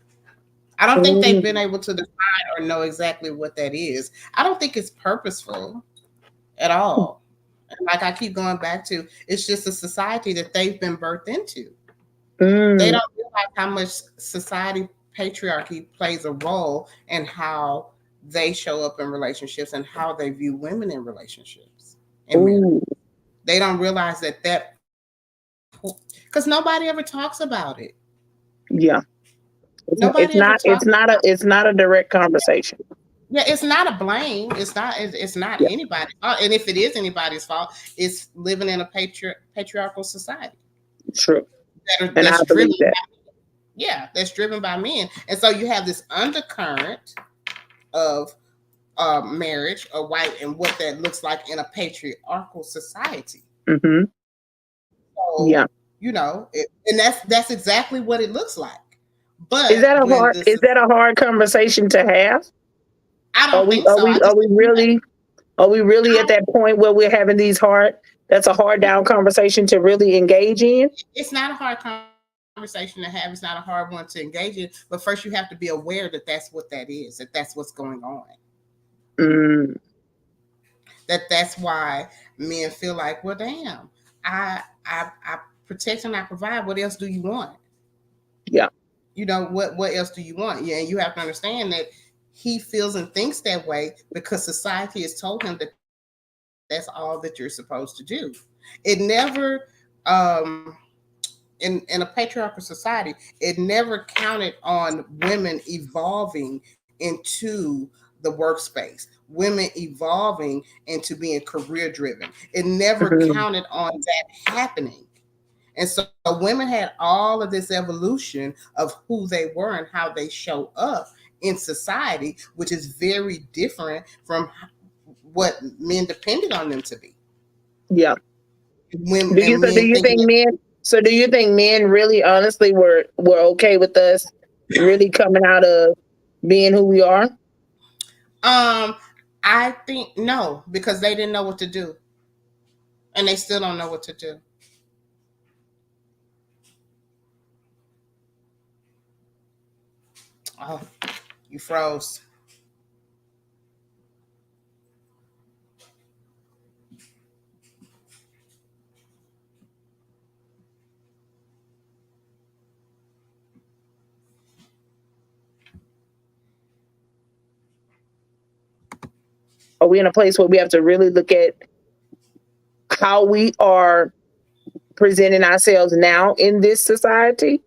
I don't think they've been Mm, able to define or know exactly what that is. I don't think it's purposeful at all. And like I keep going back to, it's just a society that they've been birthed into. They mm, don't realize how much society patriarchy plays a role in how they show up in relationships and how they view women in relationships and marriage. ooh, They don't realize that because nobody ever talks about it. yeah. It's Nobody ever not. It's talks. not a. It's not a direct conversation. Yeah, it's not a blame. It's not Yeah, anybody's fault. And if it is anybody's fault, it's living in a patriarchal society true. And I that's driven. believe that. Yeah, that's driven by men. And so you have this undercurrent of marriage or white and what that looks like in a patriarchal society. Hmm. So Yeah. and that's exactly what it looks like. Is But that a when hard? the Is that a hard conversation to have? I Are don't we? think Are so. we? I Are just we really? Are we really at that point where we're having these hard? That's a hard down conversation to really engage in. it's not a hard conversation to have. It's not a hard one to engage in. But first, you have to be aware that that's what that is. That that's what's going on. Mm, That's why men feel like, well, damn, I protect and I provide. What else do you want? yeah. What else do you want? Yeah, and you have to understand that he feels and thinks that way because society has told him that that's all that you're supposed to do. It never um in a patriarchal society, it never counted on women evolving into the workspace, women evolving into being career driven. It never Hmm. counted on that happening. And so women had all of this evolution of who they were and how they show up in society, which is very different from what men depended on them to be. Yeah. Women Do you and so? Do men you thinking think that, men? So do you think men really, honestly, were okay with us really coming out of being who we are? um, I think no, because they didn't know what to do, and they still don't know what to do. Oh, you froze. Are we in a place where we have to really look at how we are presenting ourselves now in this society?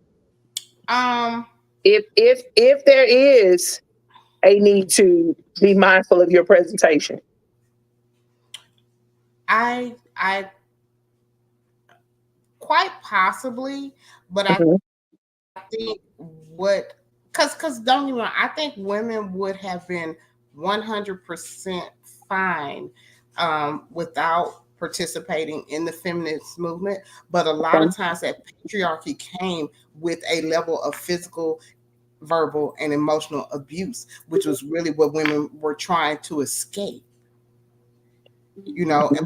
Um, If there is a need to be mindful of your presentation. I quite possibly, but I Mhm. think what because don't get me wrong, I think women would have been 100% fine without participating in the feminist movement, but a lot of Okay. times that patriarchy came with a level of physical, verbal, and emotional abuse, which was really what women were trying to escape.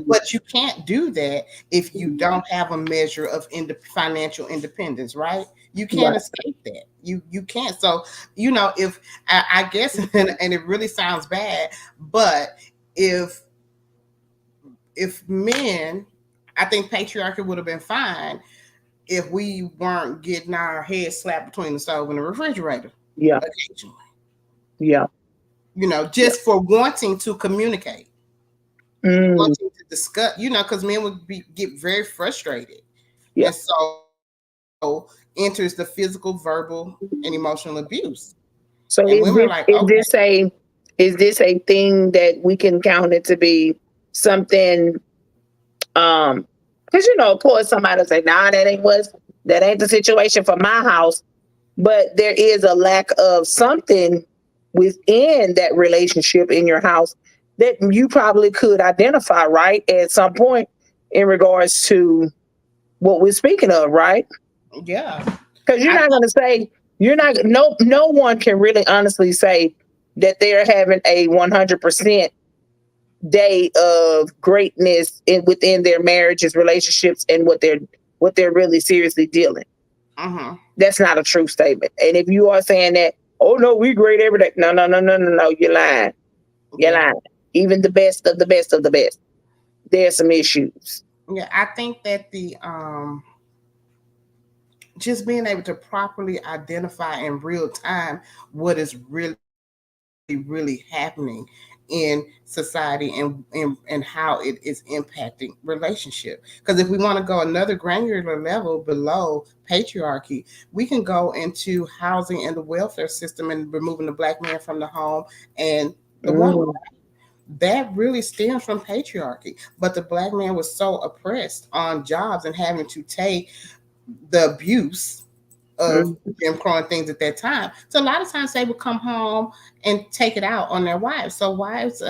But you can't do that if you don't have a measure of financial independence, right? You can't Right. escape that. You can't. So if I guess, and it really sounds bad, but if men, I think patriarchy would have been fine if we weren't getting our heads slapped between the stove and the refrigerator Yeah. occasionally. Yeah. Yeah. Just for wanting to communicate, Mm, wanting to discuss, because men would get very frustrated. yeah. And so enters the physical, verbal, and emotional abuse. So And women are like, okay, is this a thing that we can count it to be something? Because of course somebody will say, "Nah, that ain't the situation for my house." But there is a lack of something within that relationship in your house that you probably could identify, right, at some point in regards to what we're speaking of, right? yeah. Because you're I not going to say you're not no one can really honestly say that they're having a 100% day of greatness within their marriages, relationships, and what they're really seriously dealing. uh-huh. That's not a true statement. And if you are saying that, oh no, we great every day. No, no, no, no, no, no. You're lying. You're Yeah. lying. Even the best of the best of the best, there's some issues. Yeah. I think that the just being able to properly identify in real time what is really happening in society and how it is impacting relationship. Because if we want to go another granular level below patriarchy, we can go into housing and the welfare system and removing the black man from the home and the woman. Mm, That really stems from patriarchy. But the black man was so oppressed on jobs and having to take the abuse of mm, Jim Crow and things at that time. So a lot of times they would come home and take it out on their wives. So wives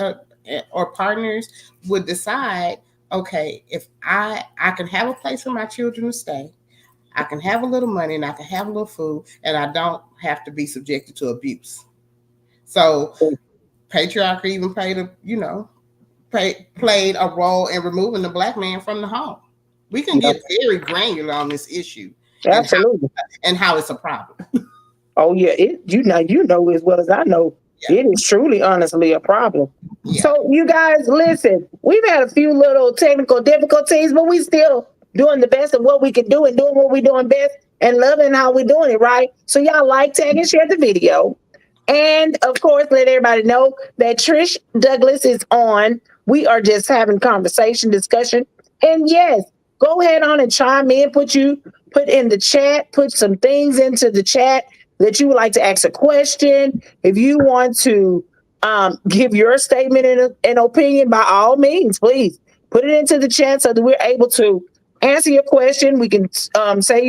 or partners would decide, okay, if I can have a place for my children to stay, I can have a little money and I can have a little food, and I don't have to be subjected to abuse. So patriarchy even played a role in removing the black man from the home. We can yeah, get very granular on this issue and absolutely. how it's a problem. Oh yeah, you know as well as I know, Yeah, it is truly honestly a problem. yeah. So you guys listen, we've had a few little technical difficulties, but we still doing the best of what we can do and doing what we're doing best and loving how we're doing it, right? So y'all like, tag, and share the video. And of course, let everybody know that Trish Douglas is on. We are just having conversation, discussion. And yes, go ahead on and chime in, put in the chat, put some things into the chat that you would like to ask a question. If you want to give your statement and an opinion, by all means, please put it into the chat so that we're able to answer your question. We can say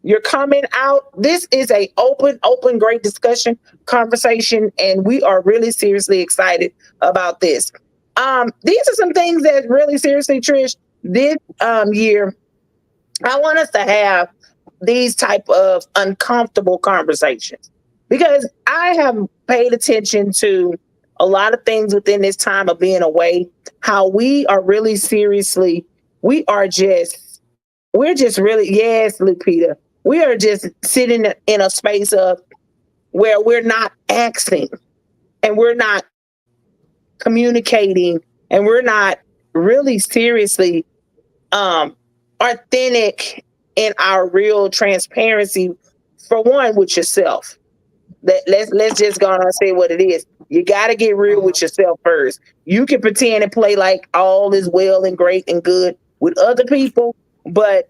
You're coming out. This is a open, great discussion, conversation, and we are really seriously excited about this. These are some things that really seriously, Trish, this year, I want us to have these type of uncomfortable conversations because I have paid attention to a lot of things within this time of being away, how we are really seriously, we are just, we're just really, yes, Lupita, we are just sitting in a space of where we're not asking and we're not communicating and we're not really seriously um authentic in our real transparency, for one, with yourself. Let's just go on and say what it is. You got to get real with yourself first. You can pretend and play like all is well and great and good with other people, but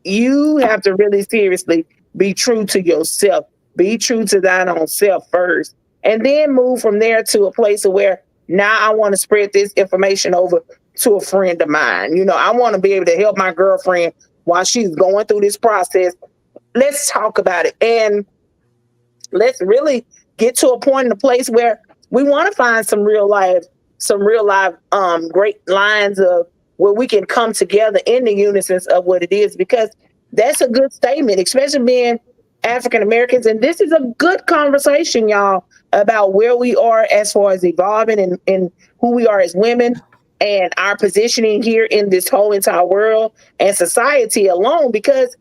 you have to really seriously be true to yourself. Be true to thine own self first, and then move from there to a place of where now I want to spread this information over to a friend of mine. You know, I want to be able to help my girlfriend while she's going through this process. Let's talk about it. And let's really get to a point in a place where we want to find some real life great lines of where we can come together in the unison of what it is, because that's a good statement, especially being African Americans. And this is a good conversation, y'all, about where we are as far as evolving and who we are as women and our positioning here in this whole entire world and society alone, because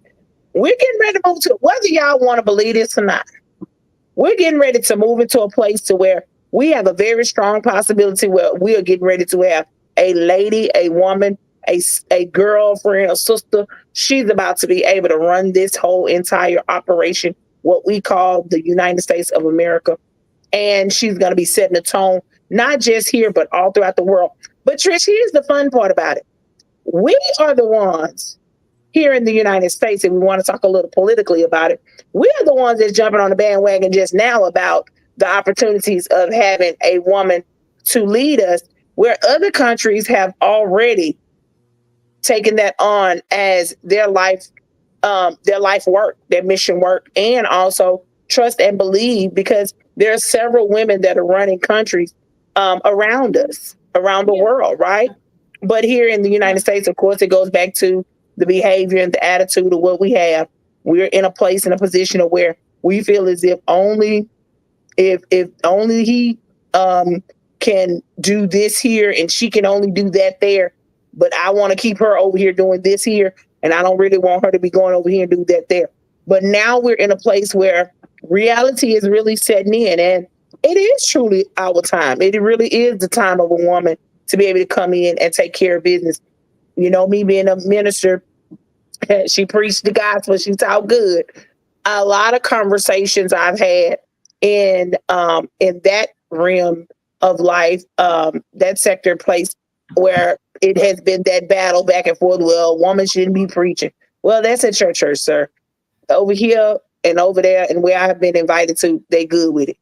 we're getting ready to move to, whether y'all want to believe this or not, we're getting ready to move into a place to where we have a very strong possibility where we are getting ready to have a lady, a woman, a girlfriend, a sister. She's about to be able to run this whole entire operation, what we call the United States of America. And she's going to be setting the tone, not just here, but all throughout the world. But Trish, here's the fun part about it. We are the ones here in the United States, and we want to talk a little politically about it, we're the ones that's jumping on the bandwagon just now about the opportunities of having a woman to lead us, where other countries have already taken that on as their life work, their mission work, and also trust and believe, because there are several women that are running countries around us, around the world, right? But here in the United States, of course, it goes back to the behavior and the attitude of what we have. We're in a place, in a position of where we feel as if only he can do this here and she can only do that there. But I want to keep her over here doing this here, and I don't really want her to be going over here and do that there. But now we're in a place where reality is really setting in, and it is truly our time. It really is the time of a woman to be able to come in and take care of business. You know, me being a minister, she preached the gospel, she taught good. A lot of conversations I've had in that realm of life, that sector place where it has been that battle back and forth. Well, a woman shouldn't be preaching. Well, that's at your church, sir. Over here and over there, and where I have been invited to, they good with it.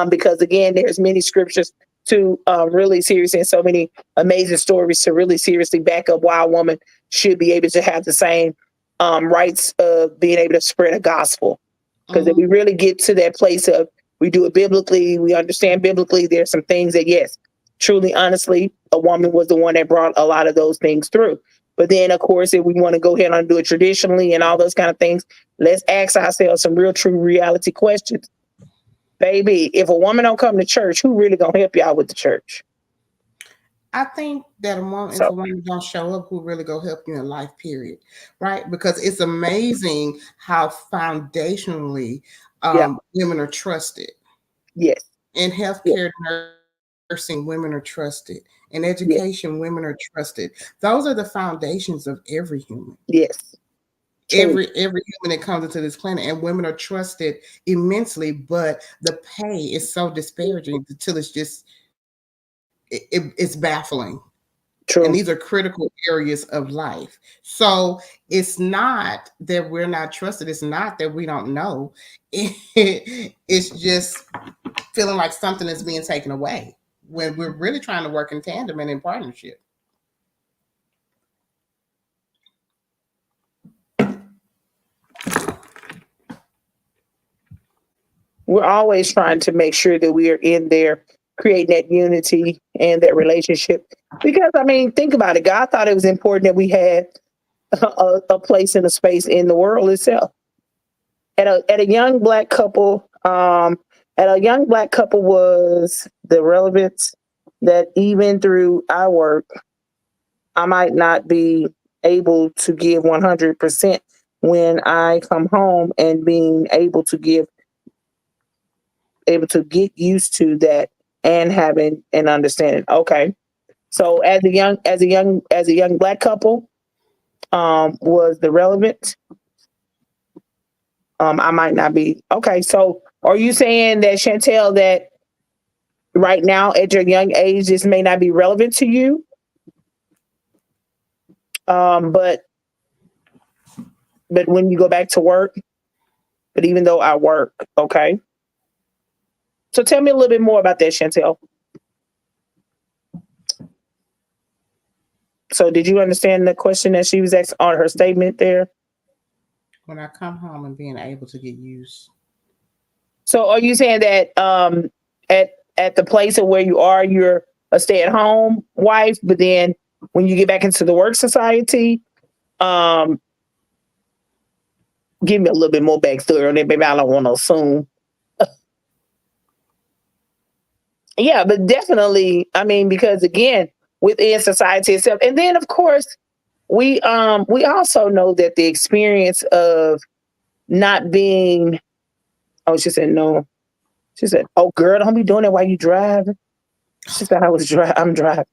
Because again, there's many scriptures to really seriously, and so many amazing stories to really seriously back up why a woman should be able to have the same rights of being able to spread a gospel. Because if we really get to that place of we do it biblically, we understand biblically, there's some things that, yes, truly, honestly, a woman was the one that brought a lot of those things through. But then, of course, if we want to go ahead and do it traditionally and all those kind of things, let's ask ourselves some real, true reality questions. Baby, if a woman don't come to church, who really gonna help you out with the church? I think that if a woman don't show up, who really go help you in life, period, right? Because it's amazing how foundationally women are trusted. Yes. In healthcare, nursing, women are trusted. In education, women are trusted. Those are the foundations of every human. Yes. Every human that comes into this planet, and women are trusted immensely, but the pay is so disparaging until it's just it's baffling. True. And these are critical areas of life. So it's not that we're not trusted. It's not that we don't know. It's just feeling like something is being taken away when we're really trying to work in tandem and in partnership. we're always trying to make sure that we are in there creating that unity and that relationship. Because I mean, think about it. God thought it was important that we had a place and a space in the world itself. At a young black couple, at a young black couple was the relevance that even through our work, I might not be able to give 100% when I come home, and being able to get used to that and having an understanding. Okay. So as a young black couple, was the relevant. I might not be okay. So are you saying that, Chantel, that right now at your young age this may not be relevant to you? But when you go back to work, but even though I work, okay. So tell me a little bit more about that, Chantel. So did you understand the question that she was asking on her statement there? When I come home and being able to get used. So are you saying that at the place of where you are, you're a stay-at-home wife, but then when you get back into the work society, um, give me a little bit more backstory on it, baby. I don't want to assume. Yeah, but definitely, I mean, because again, within society itself, and then of course, we also know that the experience of not being, oh, she said no. She said, "Oh, girl, don't be doing that while you driving." She said, I'm driving."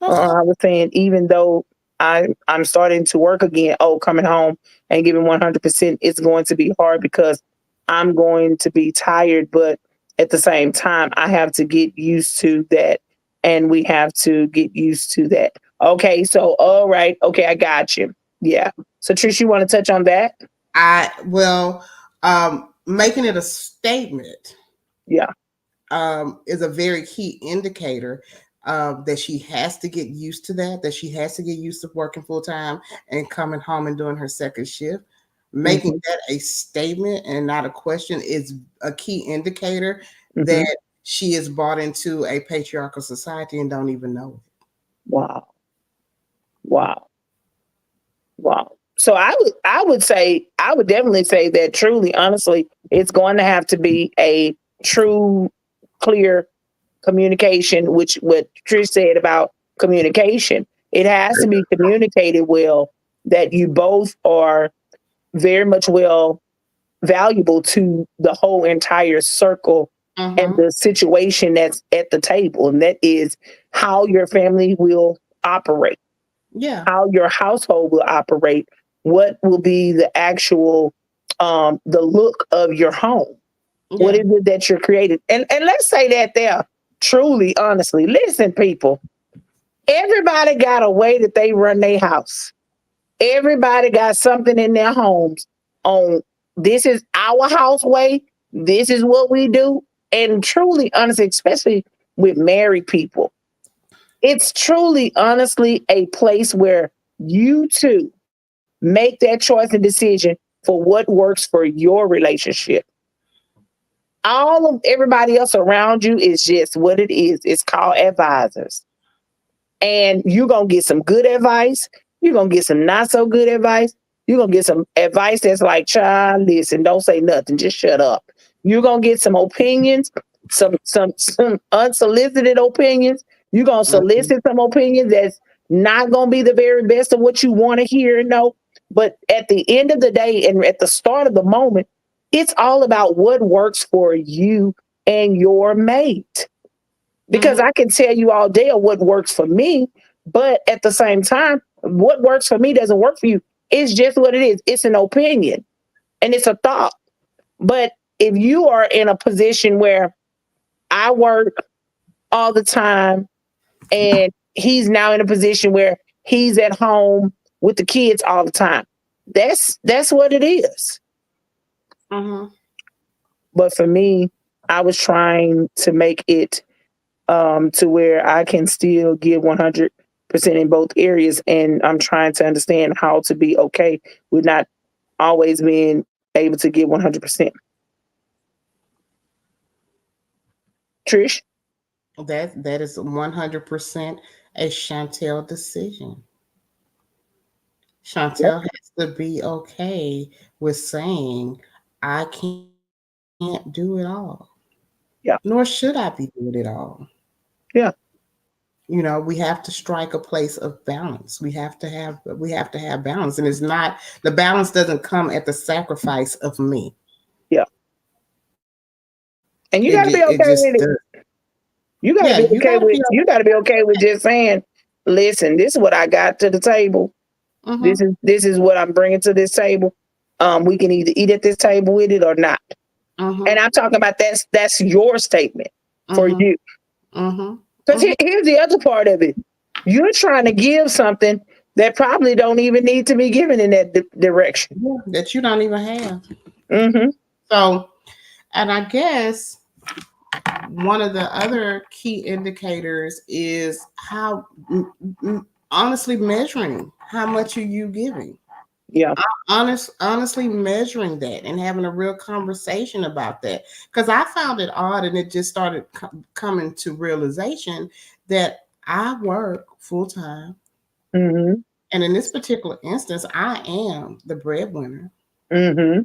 I was saying, even though I'm starting to work again, coming home and giving 100%, it's going to be hard because I'm going to be tired. But at the same time, I have to get used to that, and we have to get used to that. Okay, so all right, okay, I got you. Yeah. So Trish, you want to touch on that? I well, making it a statement Yeah. is a very key indicator that she has to get used to that she has to get used to working full time and coming home and doing her second shift. Making Hmm. that a statement and not a question is a key indicator Hmm. that she is bought into a patriarchal society and don't even know it. Wow. Wow. Wow. So I would definitely say that truly, honestly, it's going to have to be a true, clear communication, which what Trish said about communication. It has to be communicated well, that you both are very much well valuable to the whole entire circle and Mm-hmm. the situation that's at the table. And that is how your family will operate, Yeah. how your household will operate, what will be the actual the look of your home. What Yeah. is it that you're creating? And let's say that they're truly, honestly, listen, people, everybody got a way that they run their house. Everybody got something in their homes on, this is our house way, this is what we do. And truly, honestly, especially with married people, it's truly, honestly, a place where you two make that choice and decision for what works for your relationship. All of everybody else around you is just what it is. It's called advisors. And you're going to get some good advice. You're going to get some not so good advice. You're going to get some advice that's like, child, listen, don't say nothing. Just shut up. You're going to get some opinions, some unsolicited opinions. You're going to Mm-hmm. solicit some opinions that's not going to be the very best of what you want to hear and know. But at the end of the day and at the start of the moment, it's all about what works for you and your mate. Because Mm-hmm. I can tell you all day of what works for me, but at the same time, what works for me doesn't work for you. It's just what it is. It's an opinion and it's a thought. But if you are in a position where I work all the time and he's now in a position where he's at home with the kids all the time, that's what it is. Mm-hmm. But for me, I was trying to make it to where I can still give 100% in both areas. And I'm trying to understand how to be okay with not always being able to give 100%. Trish? That is 100% a Chantel decision. Yep. Chantel has to be okay with saying, I can't do it all, nor Yeah. should I be doing it all. Yeah. We have to strike a place of balance. We have to have balance, and it's not the balance doesn't come at the sacrifice of me. Yeah. And you It got to be it okay just with it. does. You got to Yeah, be you okay got to with. be You got to be okay with just saying, "Listen, this is what I got to the table. okay. This is what I'm bringing to this table. We can either eat at this table with it or not." And Mhm. I'm talking about that's your statement for Mhm. you. Mhm. Because Mhm. here's the other part of it. You're trying to give something that probably don't even need to be given in that direction. Yeah, that you don't even have. Mm-hmm. So, and I guess one of the other key indicators is how honestly measuring how much are you giving. Yeah. Honestly measuring that and having a real conversation about that, because I found it odd, and it just started coming to realization that I work full time, Mm-hmm. and in this particular instance I am the breadwinner. Mm-hmm.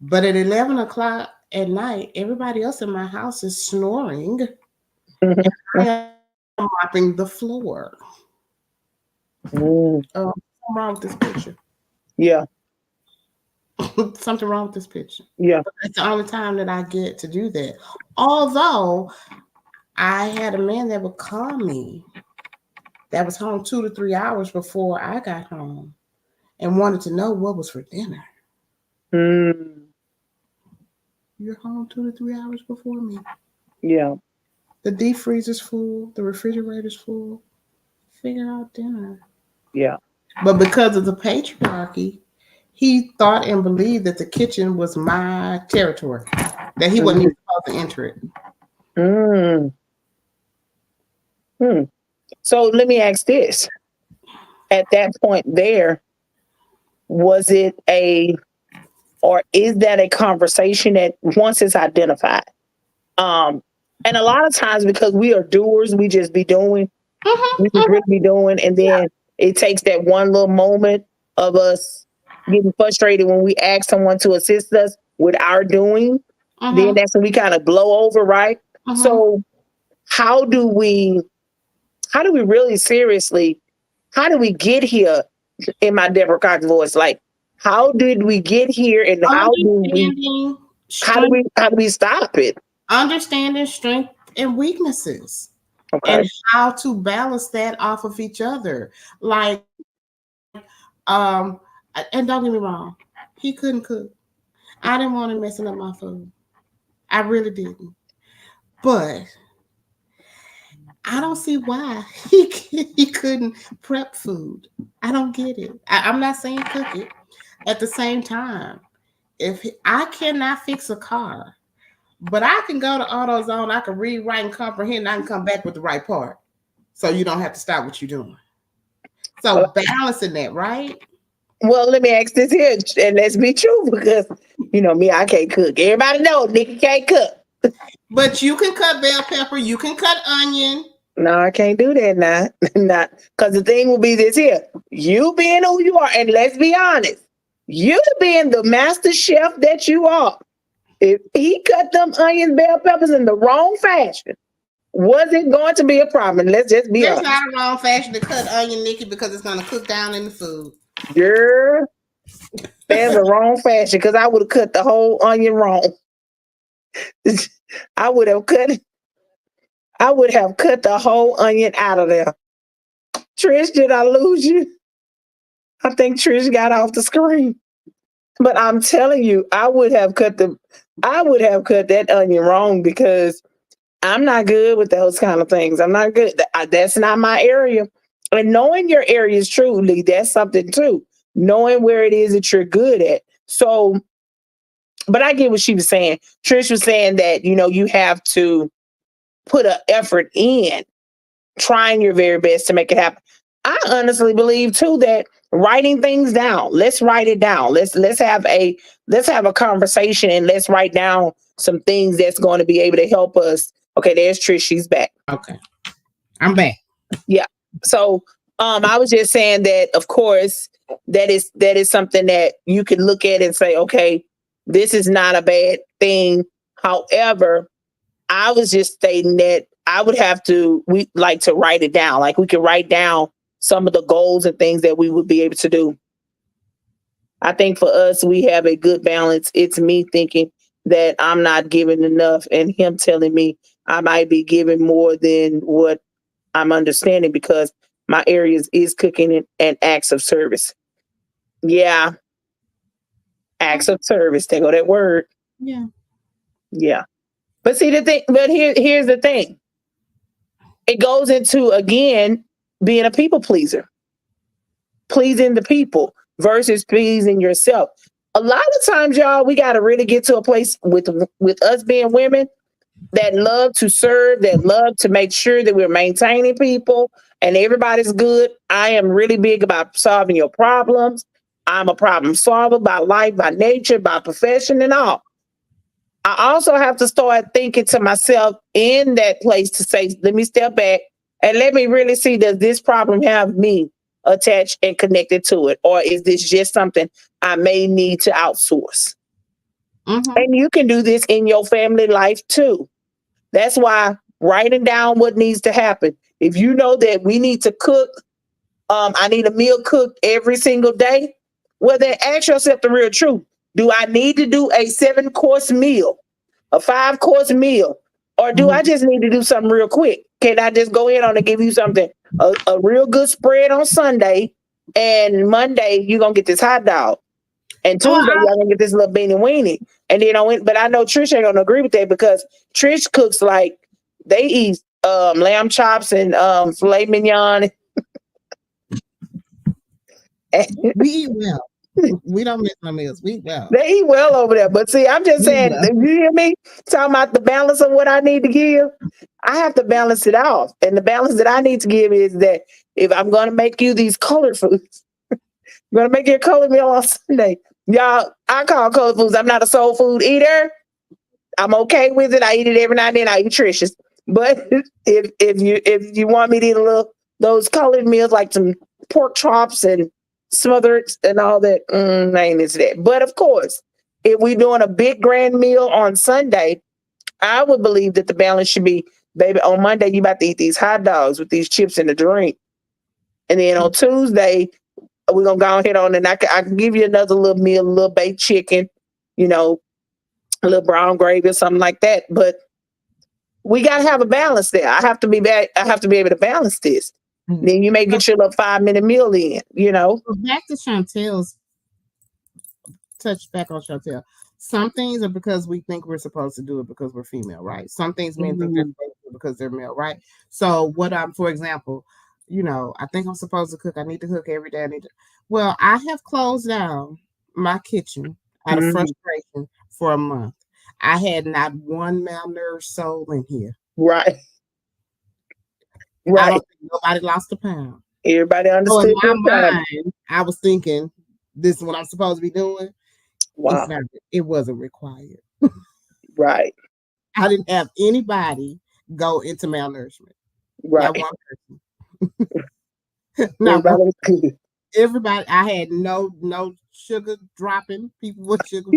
But at 11 o'clock at night, everybody else in my house is snoring. Mm-hmm. I am mopping the floor. Mm. Something wrong with this picture. Yeah. Something wrong with this picture. Yeah. That's the only time that I get to do that. Although I had a man that would call me that was home 2 to 3 hours before I got home and wanted to know what was for dinner. Mm. You're home 2 to 3 hours before me. Yeah. The deep freezer's full, the refrigerator's full. Figure out dinner. Yeah. But because of the patriarchy, he thought and believed that the kitchen was my territory, that he wasn't Mm. even supposed to enter it. Mm. Mm. So let me ask this. At that point there, was it a or is that a conversation that once it's identified? Um, and a lot of times because we are doers, we just be doing, we Mm-hmm, just mm-hmm. really be doing, and then it takes that one little moment of us getting frustrated when we ask someone to assist us with our doing. Then Mm-hmm, that's when we kind of blow over, right? mm-hmm. So how do we how do we really seriously how do we get here in my Deborah Cox voice? Like how did we get here and Understanding strength, how do we stop it? understanding strength and weaknesses, and Okay. how to balance that off of each other. Like, and don't get me wrong, he couldn't cook. I didn't want him messing up my food. I really didn't. But I don't see why he couldn't prep food. I don't get it. I'm not saying cook it. At the same time, if I cannot fix a car, but I can go to AutoZone, I can read, write, and comprehend, and I can come back with the right part. So you don't have to stop what you're doing. Well, So balancing that, right? well, let me ask this here, and let's be true because you know me, I can't cook. Everybody know Nikki can't cook. But you can cut bell pepper, you can cut onion. No, I can't do that now. Not because the thing will be this here. You being who you are, and let's be honest, you being the master chef that you are. If he cut them onions, bell peppers in the wrong fashion, was it going to be a problem? Let's just be There's honest. not a wrong fashion to cut onion, Nikki, because it's gonna cook down in the food. Girl, there's a wrong fashion because I would have cut the whole onion wrong. I would have cut I would have cut the whole onion out of there. Trish, did I lose you? I think Trish got off the screen. But I'm telling you, I would have cut that onion wrong because I'm not good with those kind of things. I'm not good. That's not my area. And knowing your area is truly, that's something too. Knowing where it is that you're good at. So, but I get what she was saying. Trish was saying that, you have to put an effort in trying your very best to make it happen. I honestly believe too that writing things down. Let's write it down. Let's have a conversation and let's write down some things that's going to be able to help us Okay, there's Trish. She's back. Okay, I'm back. Yeah. So I was just saying that of course that is something that you can look at and say, okay, this is not a bad thing. However, I was just stating that I would have to we like to write it down. Like we could write down some of the goals and things that we would be able to do. I think for us we have a good balance. It's me thinking that I'm not giving enough and him telling me I might be giving more than what I'm understanding because my areas is cooking and acts of service. Yeah, acts of service. There go that word. Yeah. Yeah. But see the thing, but here's the thing. It goes into again being a people pleaser, pleasing the people versus pleasing yourself. A lot of times, y'all, we got to really get to a place with us being women that love to serve, that love to make sure that we're maintaining people and everybody's good. I am really big about solving your problems. I'm a problem solver by life, by nature, by profession, and all. I also have to start thinking to myself in that place to say, let me step back and let me really see, does this problem have me attached and connected to it? Or is this just something I may need to outsource? Mm-hmm. And you can do this in your family life too. That's why writing down what needs to happen. If you know that we need to cook, I need a meal cooked every single day. Well, then ask yourself the real truth. Do I need to do a 7-course meal, a 5-course meal, or do I just need to do something real quick? Can I just go in on and give you something, a real good spread on Sunday, and Monday you're gonna get this hot dog, and Oh, Tuesday y'all gonna get this little beanie weenie, and then I went. But I know Trish ain't gonna agree with that because Trish cooks like they eat lamb chops and filet mignon. we eat well. We don't miss no meals. We eat well. They eat well over there. But see, I'm just We saying, well. you hear me? Talking about the balance of what I need to give. I have to balance it off. And the balance that I need to give is that if I'm going to make you these colored foods, I'm going to make you a colored meal on Sunday. Y'all, I call colored foods. I'm not a soul food eater. I'm okay with it. I eat it every now and then. I eat Trish's. But if you want me to eat a little those colored meals like some pork chops and smothered and all that, I ain't into that. But of course, if we're doing a big grand meal on Sunday, I would believe that the balance should be, baby, on Monday you about to eat these hot dogs with these chips and a drink. And then on Tuesday, we're gonna go ahead on and I can give you another little meal, a little baked chicken, you know, a little brown gravy or something like that. But we got to have a balance there. I have to be back. I have to be able to balance this. Then you may get your little 5-minute meal in, you know. Back to Chantel's touch back on Chantel. Some things are because we think we're supposed to do it because we're female, right? Some things men think they're supposed to do because they're male, right? So what I'm, for example, I think I'm supposed to cook. I need to cook every day. Well, I have closed down my kitchen out of frustration for a month. I had not one malnourished soul in here. Right. I don't think nobody lost a pound. Everybody understood. So in my mind, I was thinking, this is what I'm supposed to be doing. Wow. It wasn't required. Right. I didn't have anybody go into malnourishment. Right. Not one person. Not one person. Everybody, I had no sugar dropping. People with sugar.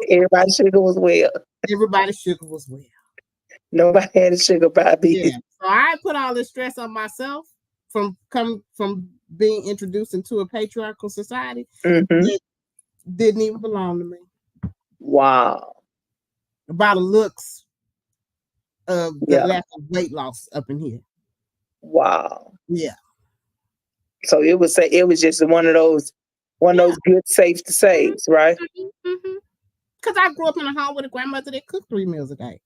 Everybody's sugar was well. Everybody's sugar was well. Nobody had a sugar baby. Yeah. So I put all this stress on myself from being introduced into a patriarchal society that didn't even belong to me. Wow. By the looks of the lack of weight loss up in here. Wow. Yeah. So it was just one of those good safe to saves, right? Because I grew up in a home with a grandmother that cooked 3 meals a day.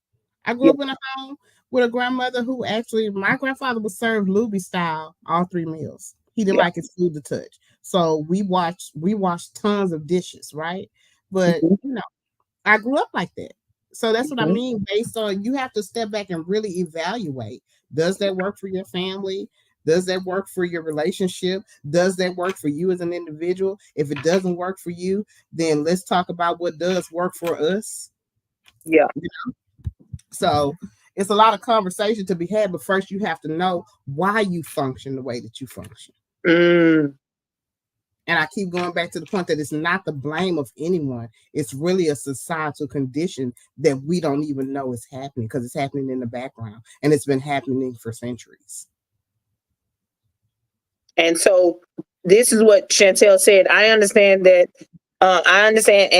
I grew up in a home with a grandmother who actually, my grandfather would serve Luby style all 3 meals. He didn't like his food to touch. So we watched tons of dishes, right? But I grew up like that. So that's what I mean. Based on, you have to step back and really evaluate. Does that work for your family? Does that work for your relationship? Does that work for you as an individual? If it doesn't work for you, then let's talk about what does work for us. Yeah. So it's a lot of conversation to be had, but first you have to know why you function the way that you function. Mm. And I keep going back to the point that it's not the blame of anyone. It's really a societal condition that we don't even know is happening because it's happening in the background and it's been happening for centuries. And so this is what Chantel said. I understand that. I understand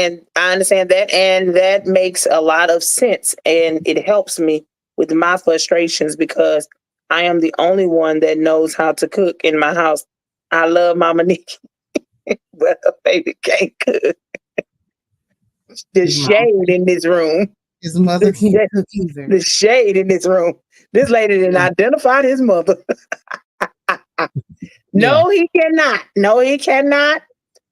that, and that makes a lot of sense, and it helps me with my frustrations because I am the only one that knows how to cook in my house. I love Mama Nikki, but her baby can't cook. The His mom, shade in this room. his mother The can't shade, cook either. the shade in this room. This lady didn't identify his mother. No, he cannot. No, he cannot.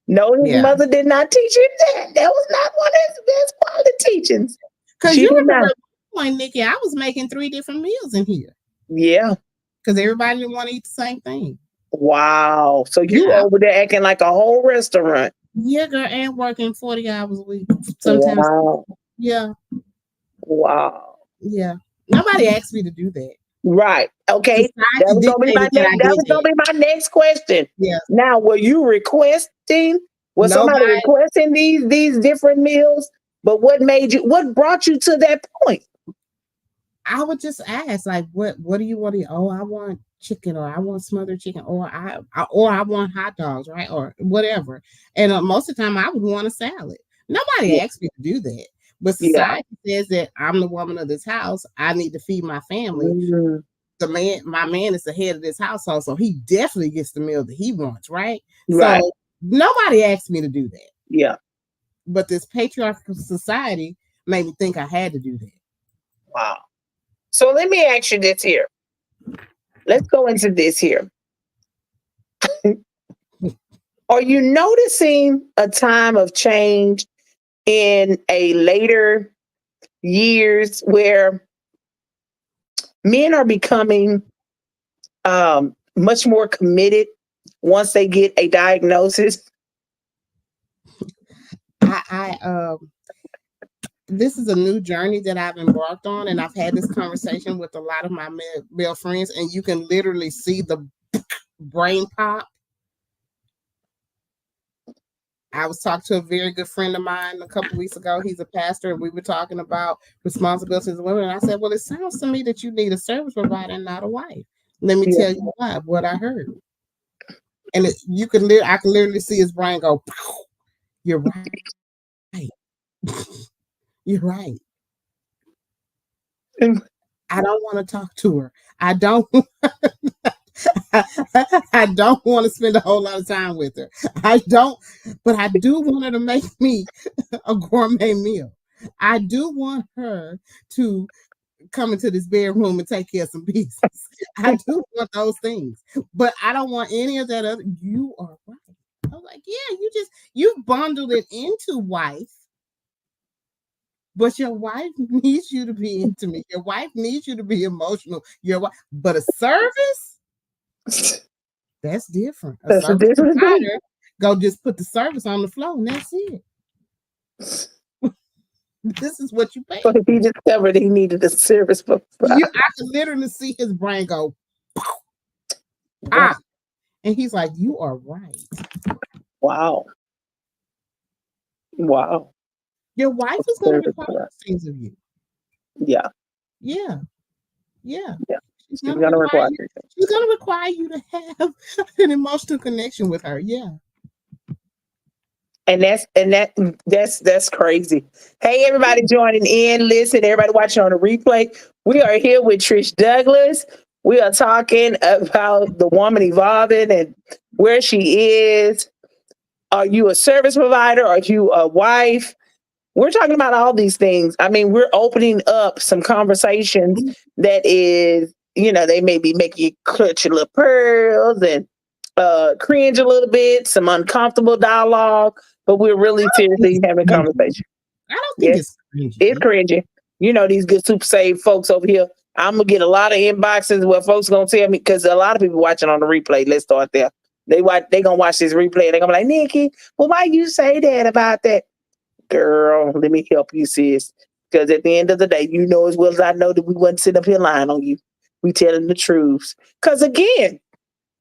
No, his mother did not teach him that. That was not one of his best quality teachings. Because She you did remember not. at one point, Nikki, I was making 3 different meals in here Yeah. because everybody didn't want to eat the same thing. Wow. So you over there acting like a whole restaurant. Yeah, girl, and working 40 hours a week. Sometimes. Wow. Yeah. Wow. Yeah. Nobody asked me to do that. Right. Okay. That was gonna be my next. That was gonna be my next question. Yeah. Now, were you requesting? Was somebody Nobody. requesting these different meals? But what made you? What brought you to that point? I would just ask, like, what do you want to eat? Oh, I want chicken, or I want smothered chicken, or I want hot dogs, right, or whatever. And most of the time, I would want a salad. Nobody asked me to do that, but society says that I'm the woman of this house. I need to feed my family. Mm-hmm. My man is the head of this household, so he definitely gets the meal that he wants, right? Right. So nobody asked me to do that. Yeah. But this patriarchal society made me think I had to do that. Wow. So let me ask you this here. Let's go into this here. Are you noticing a time of change in a later years where men are becoming much more committed once they get a diagnosis? This is a new journey that I've embarked on, and I've had this conversation with a lot of my male friends, and you can literally see the brain pop. I was talking to a very good friend of mine a couple of weeks ago. He's a pastor, and we were talking about responsibilities of women. And I said, well, it sounds to me that you need a service provider and not a wife. Let me tell you what I heard. And I can literally see his brain go, pow. You're right. You're right. I don't want to talk to her. I don't I don't want to spend a whole lot of time with her. I don't, but I do want her to make me a gourmet meal. I do want her to come into this bedroom and take care of some pieces. I do want those things, but I don't want any of that other. You are right. I was like, yeah, you bundled it into wife. But your wife needs you to be intimate. Your wife needs you to be emotional. But a service, that's different. That's a different provider, go just put the service on the floor and that's it. This is what you pay. But he discovered he needed a service provider. I could literally see his brain go, ah. And he's like, you are right. Wow. Wow. Your wife is going to require things of you. Yeah. Yeah. Yeah. Yeah. She's going to require you to have an emotional connection with her. Yeah. And that's crazy. Hey, everybody joining in. Listen, everybody watching on the replay. We are here with Trish Douglas. We are talking about the woman evolving and where she is. Are you a service provider? Are you a wife? We're talking about all these things. I mean, we're opening up some conversations that is, they may be making you clutch your little pearls and cringe a little bit, some uncomfortable dialogue, but we're really seriously having a conversation. I don't think it's cringy. It's cringy. These good super save folks over here. I'm going to get a lot of inboxes where folks going to tell me, because a lot of people watching on the replay. Let's start there. They going to watch this replay and they're going to be like, Nikki, well, why you say that about that? Girl, let me help you, sis. Because at the end of the day, you know as well as I know that we wasn't sitting up here lying on you. We telling the truths. Because again,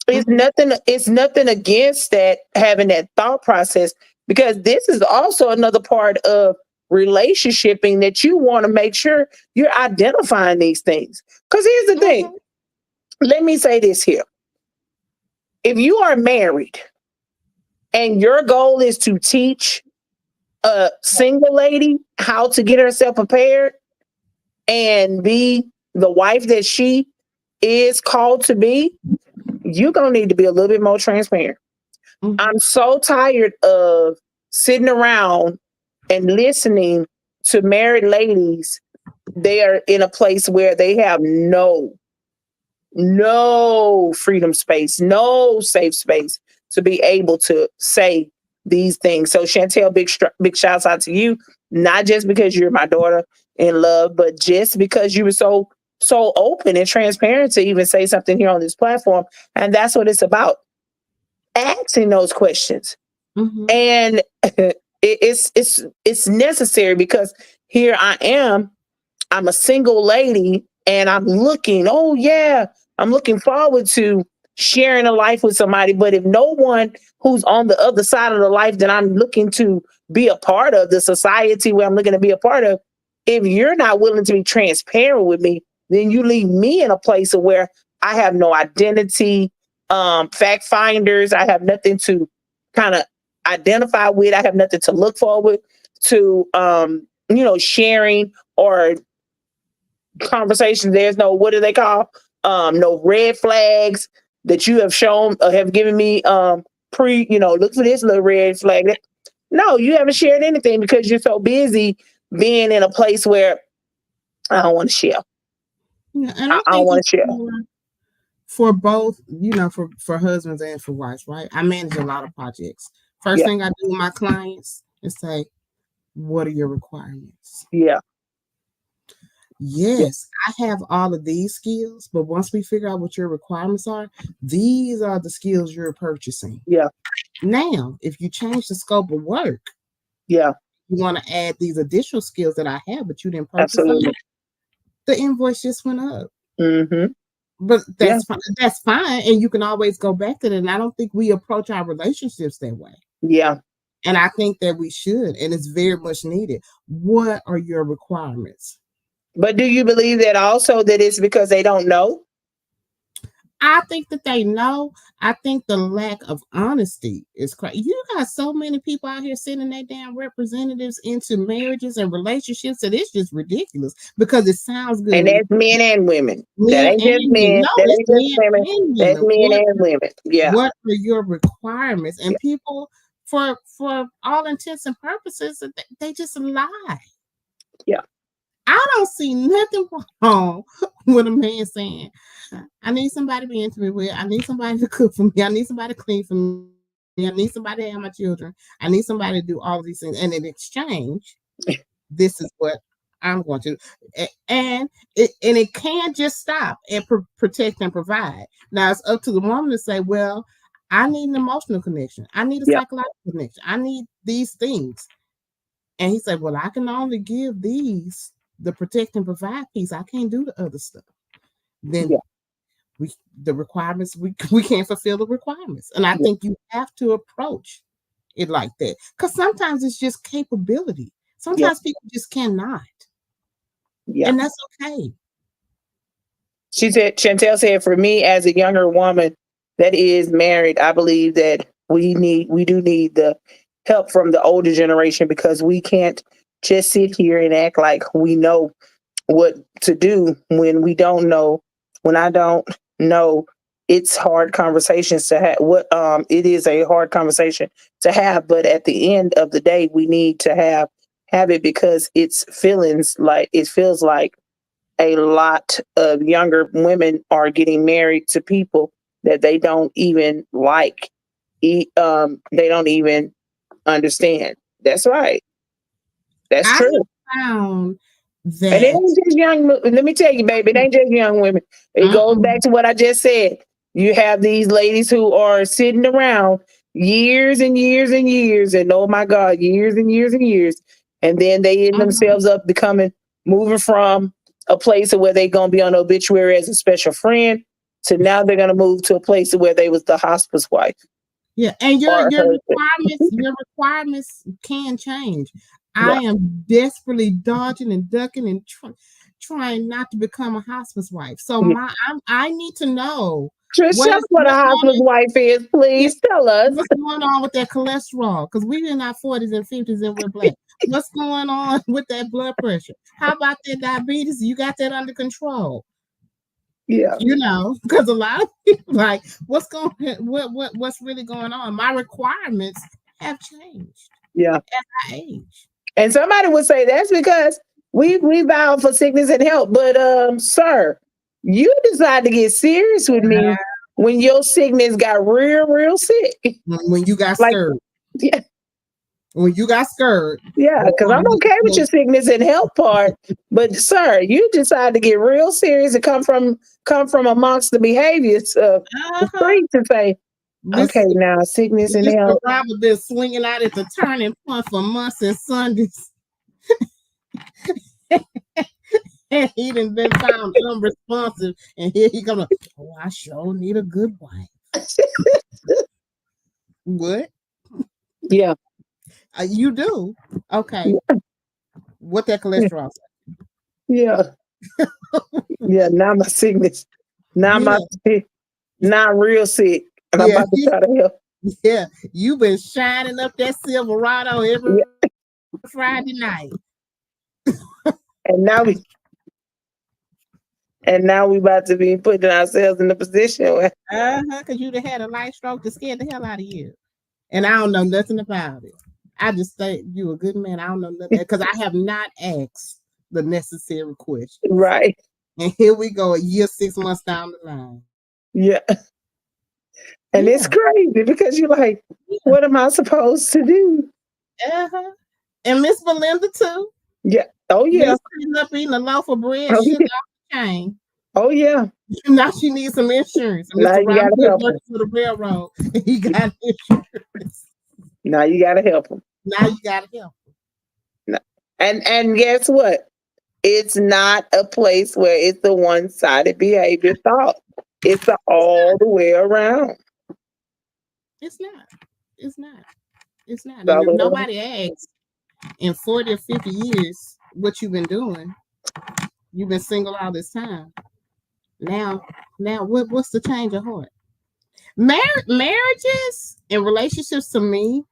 Mhm. it's nothing against that, having that thought process, because this is also another part of relationshiping, that you want to make sure you're identifying these things. Because here's the thing. Mhm. Let me say this here. If you are married and your goal is to teach a single lady how to get herself prepared and be the wife that she is called to be, you're going to need to be a little bit more transparent. I'm Mhm. so tired of sitting around and listening to married ladies. They are in a place where they have no freedom space, no safe space to be able to say these things. So Chantel, big shouts out to you, not just because you're my daughter in love, but just because you were so open and transparent to even say something here on this platform. And that's what it's about. Asking those questions. Mhm. And it's necessary, because here I am, I'm a single lady, and oh yeah, I'm looking forward to sharing a life with somebody. But if no one who's on the other side of the life that I'm looking to be a part of, the society where I'm looking to be a part of, if you're not willing to be transparent with me, then you leave me in a place of where I have no identity, fact finders. I have nothing to kind of identify with. I have nothing to look forward to, sharing or conversations. There's no, what do they call, no red flags that you have shown, have given me, look for this little red flag. No, you haven't shared anything because you're so busy being in a place where I don't want to share. Yeah, and I I don't think want it's to share. for both, for husbands and for wives, right? I manage a lot of projects. First Yeah, thing I do with my clients is say, what are your requirements? yeah, yeah, Yes, I have all of these skills, but once we figure out what your requirements are, these are the skills you're purchasing. yeah, Now, if you change the scope of work, yeah. you want to add these additional skills that I have, but you didn't purchase them, Absolutely. the invoice just went up. Mm-hmm. But Yeah, that's fine. That's fine, and you can always go back to that. And I don't think we approach our relationships that way. yeah. And I think that we should, and it's very much needed. What are your requirements? But do you believe that also that it's because they don't know? I think that they know. I think the lack of honesty is crazy. You got so many people out here sending their damn representatives into marriages and relationships that it's just ridiculous because it sounds good And when that's men and women. That men ain't just and men. men. No, That it's ain't just men women. and That's women. men and women. Yeah, What are your requirements? yeah, And people, for all intents and purposes, they just lie. yeah, I don't see nothing wrong with a man saying, I need somebody to be intimate with. I need somebody to cook for me. I need somebody to clean for me. I need somebody to have my children. I need somebody to do all of these things. And in exchange, this is what I'm going to do. And it can't just stop and protect and provide. Now it's up to the woman to say, well, I need an emotional connection. I need a yeah, psychological connection. I need these things. And he said, well, I can only give these, the protect and provide piece. I can't do the other stuff. Then yeah, the requirements, we can't fulfill the requirements. And I yeah, think you have to approach it like that. Because sometimes it's just capability. yeah, Sometimes people just cannot. yeah. And that's okay. She said, Chantel said, for me as a younger woman that is married, I believe that we do need the help from the older generation, because we can't just sit here and act like we know what to do when we don't know. When I don't know, it's hard conversations to have. It is a hard conversation to have, but at the end of the day, we need to have it, because it feels like a lot of younger women are getting married to people that they don't even like. They don't even understand. That's right. That's I true. have found And it that ain't just young. Let me tell you, baby, it ain't just young women. It goes uh-uh, back to what I just said. You have these ladies who are sitting around years and years and years, and oh my God, years and years and years, and then they end uh-uh, themselves up becoming moving from a place where they're gonna be on the obituary as a special friend to now they're gonna move to a place where they was the hospice wife Yeah, and your or your husband. requirements can change. Yeah. I am desperately dodging and ducking and trying not to become a hospice wife. So Yeah. I need to know Trish, tell us what a what's going hospice on. wife is, Yeah, please. Tell us. what's going on with that cholesterol? Because we're in our 40s and 50s and we're black. What's going on with that blood pressure? How about that diabetes? You got that under control? Yeah. Because a lot of people like, what's really going on? My requirements have changed Yeah. as I age. And somebody would say that's because we vow for sickness and health. But sir, you decided to get serious with me when your sickness got real sick. When you got Like, scared, yeah, when you got scared, yeah, because I'm okay with your sickness and health part. But sir, you decided to get real serious and come from amongst the behaviors of the uh-huh. streets and say, okay, Listen, now sickness and Mr. health. Robert been swinging out at the turning point for months and Sundays. And he done been found unresponsive. And here he comes, oh, I sure need a good wife. What? Yeah. You do? Okay. What that cholesterol say? Yeah. Yeah. Now my sickness. Now Yeah. not real sick. And I'm Yeah. about to try to help. Yeah. You been shining up that Silverado every Yeah. Friday night. And now we about to be putting ourselves in the position where Because you'd have had a light stroke to scare the hell out of you. And I don't know nothing about it. I just think you a good man. I don't know nothing because I have not asked the necessary questions. right. And here we go, a year, 6 months down the line. Yeah. And it's Yeah. crazy because you're like, what am I supposed to do? Uh-huh. And Miss Belinda too. Yeah. Oh yeah. Miss sitting up eating a loaf of bread, Oh sugar yeah. off the chain. Oh yeah. Now she needs some insurance. And Now Mr. you Robin gotta Hood help them. working for the railroad. And he got insurance. Now you gotta help them. Now you gotta help. And guess what? It's not a place where it's a one-sided behavior thought. It's all the way around. It's not. It's not. It's not. It's all And if the way around. nobody asks in 40 or 50 years what you've been doing, you've been single all this time. Now what's the change of heart? Marriages and relationships to me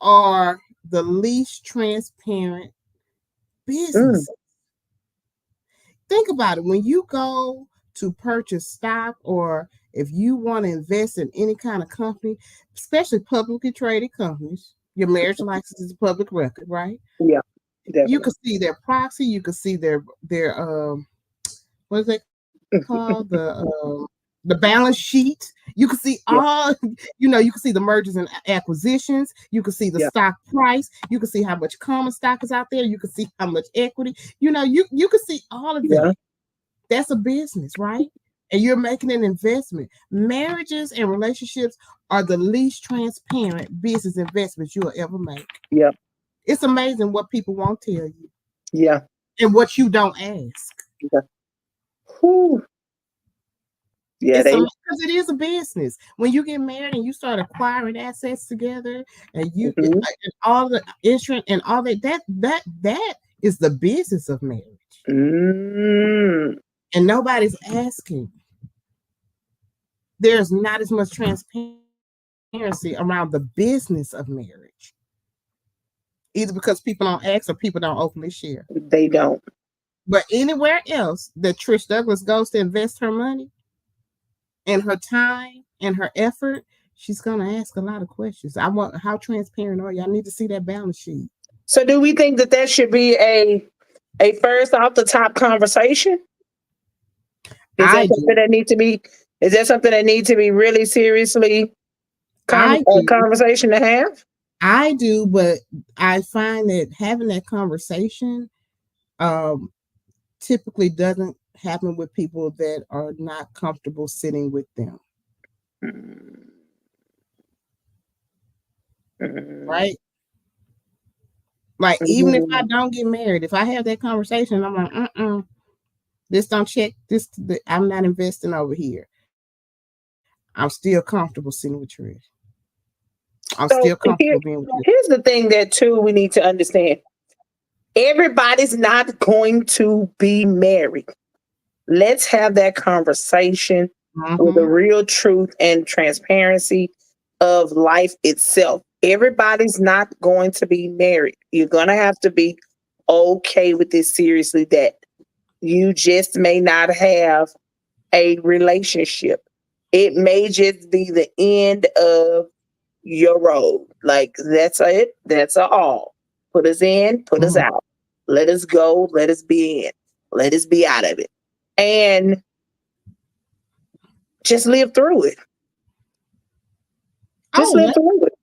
are the least transparent Mm, business. Think about it. When you go to purchase stock or if you want to invest in any kind of company, especially publicly traded companies, your marriage license is a public record, right? yeah, You definitely. can see their proxy, you can see their what is it called? The balance sheet. You can see Yeah, all, you can see the mergers and acquisitions. You can see the yeah, stock price. You can see how much common stock is out there. You can see how much equity. You can see all of yeah, that. That's a business, right? And you're making an investment. Marriages and relationships are the least transparent business investments you'll ever make. yeah, It's amazing what people won't tell you yeah. and what you don't ask. Yeah. Whew. Yeah, It's they. because it is a business. When you get married and you start acquiring assets together, and Mhm. and all the insurance and all that is the business of marriage, Mm, and nobody's asking. There's not as much transparency around the business of marriage, either because people don't ask or people don't openly share. they don't. But anywhere else that Trish Douglas goes to invest her money and her time and her effort, she's gonna ask a lot of questions. I want how transparent are you? I need to see that balance sheet. So, do we think that should be a first off the top conversation? Is that I something do. that need to be? Is that something that needs to be really seriously I a do. conversation to have? I do, but I find that having that conversation um typically doesn't happen with people that are not comfortable sitting with them. Mm, mm, Right? Like, even if I Mhm. don't get married, if I have that conversation, I'm like, this don't check this. I'm not investing over here. I'm still comfortable sitting with Trish. I'm still So comfortable here, being with you. here's the thing that too we need to understand. Everybody's not going to be married. Let's have that conversation with the Mm-hmm. real truth and transparency of life itself. Everybody's not going to be married. You're going to have to be okay with this seriously that you just may not have a relationship. It may just be the end of your road. Like that's it. That's a all. Put us in, put us Mm-hmm. out. Let us go. Let us be in. Let us be out of it. And just live through it. Just Oh, live through it.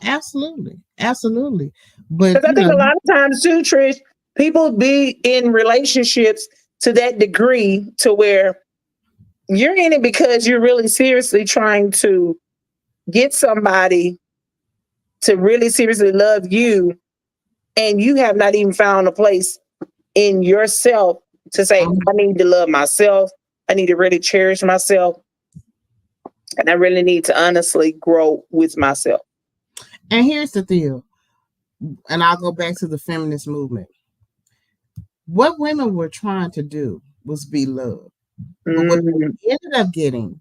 absolutely, absolutely. But Because I think a lot of times too, Trish, people be in relationships to that degree to where you're in it because you're really seriously trying to get somebody to really seriously love you, and you have not even found a place in yourself to say, I need to love myself. I need to really cherish myself. And I really need to honestly grow with myself. and here's the deal, and I'll go back to the feminist movement. What women were trying to do was be loved, but what Mm, they ended up getting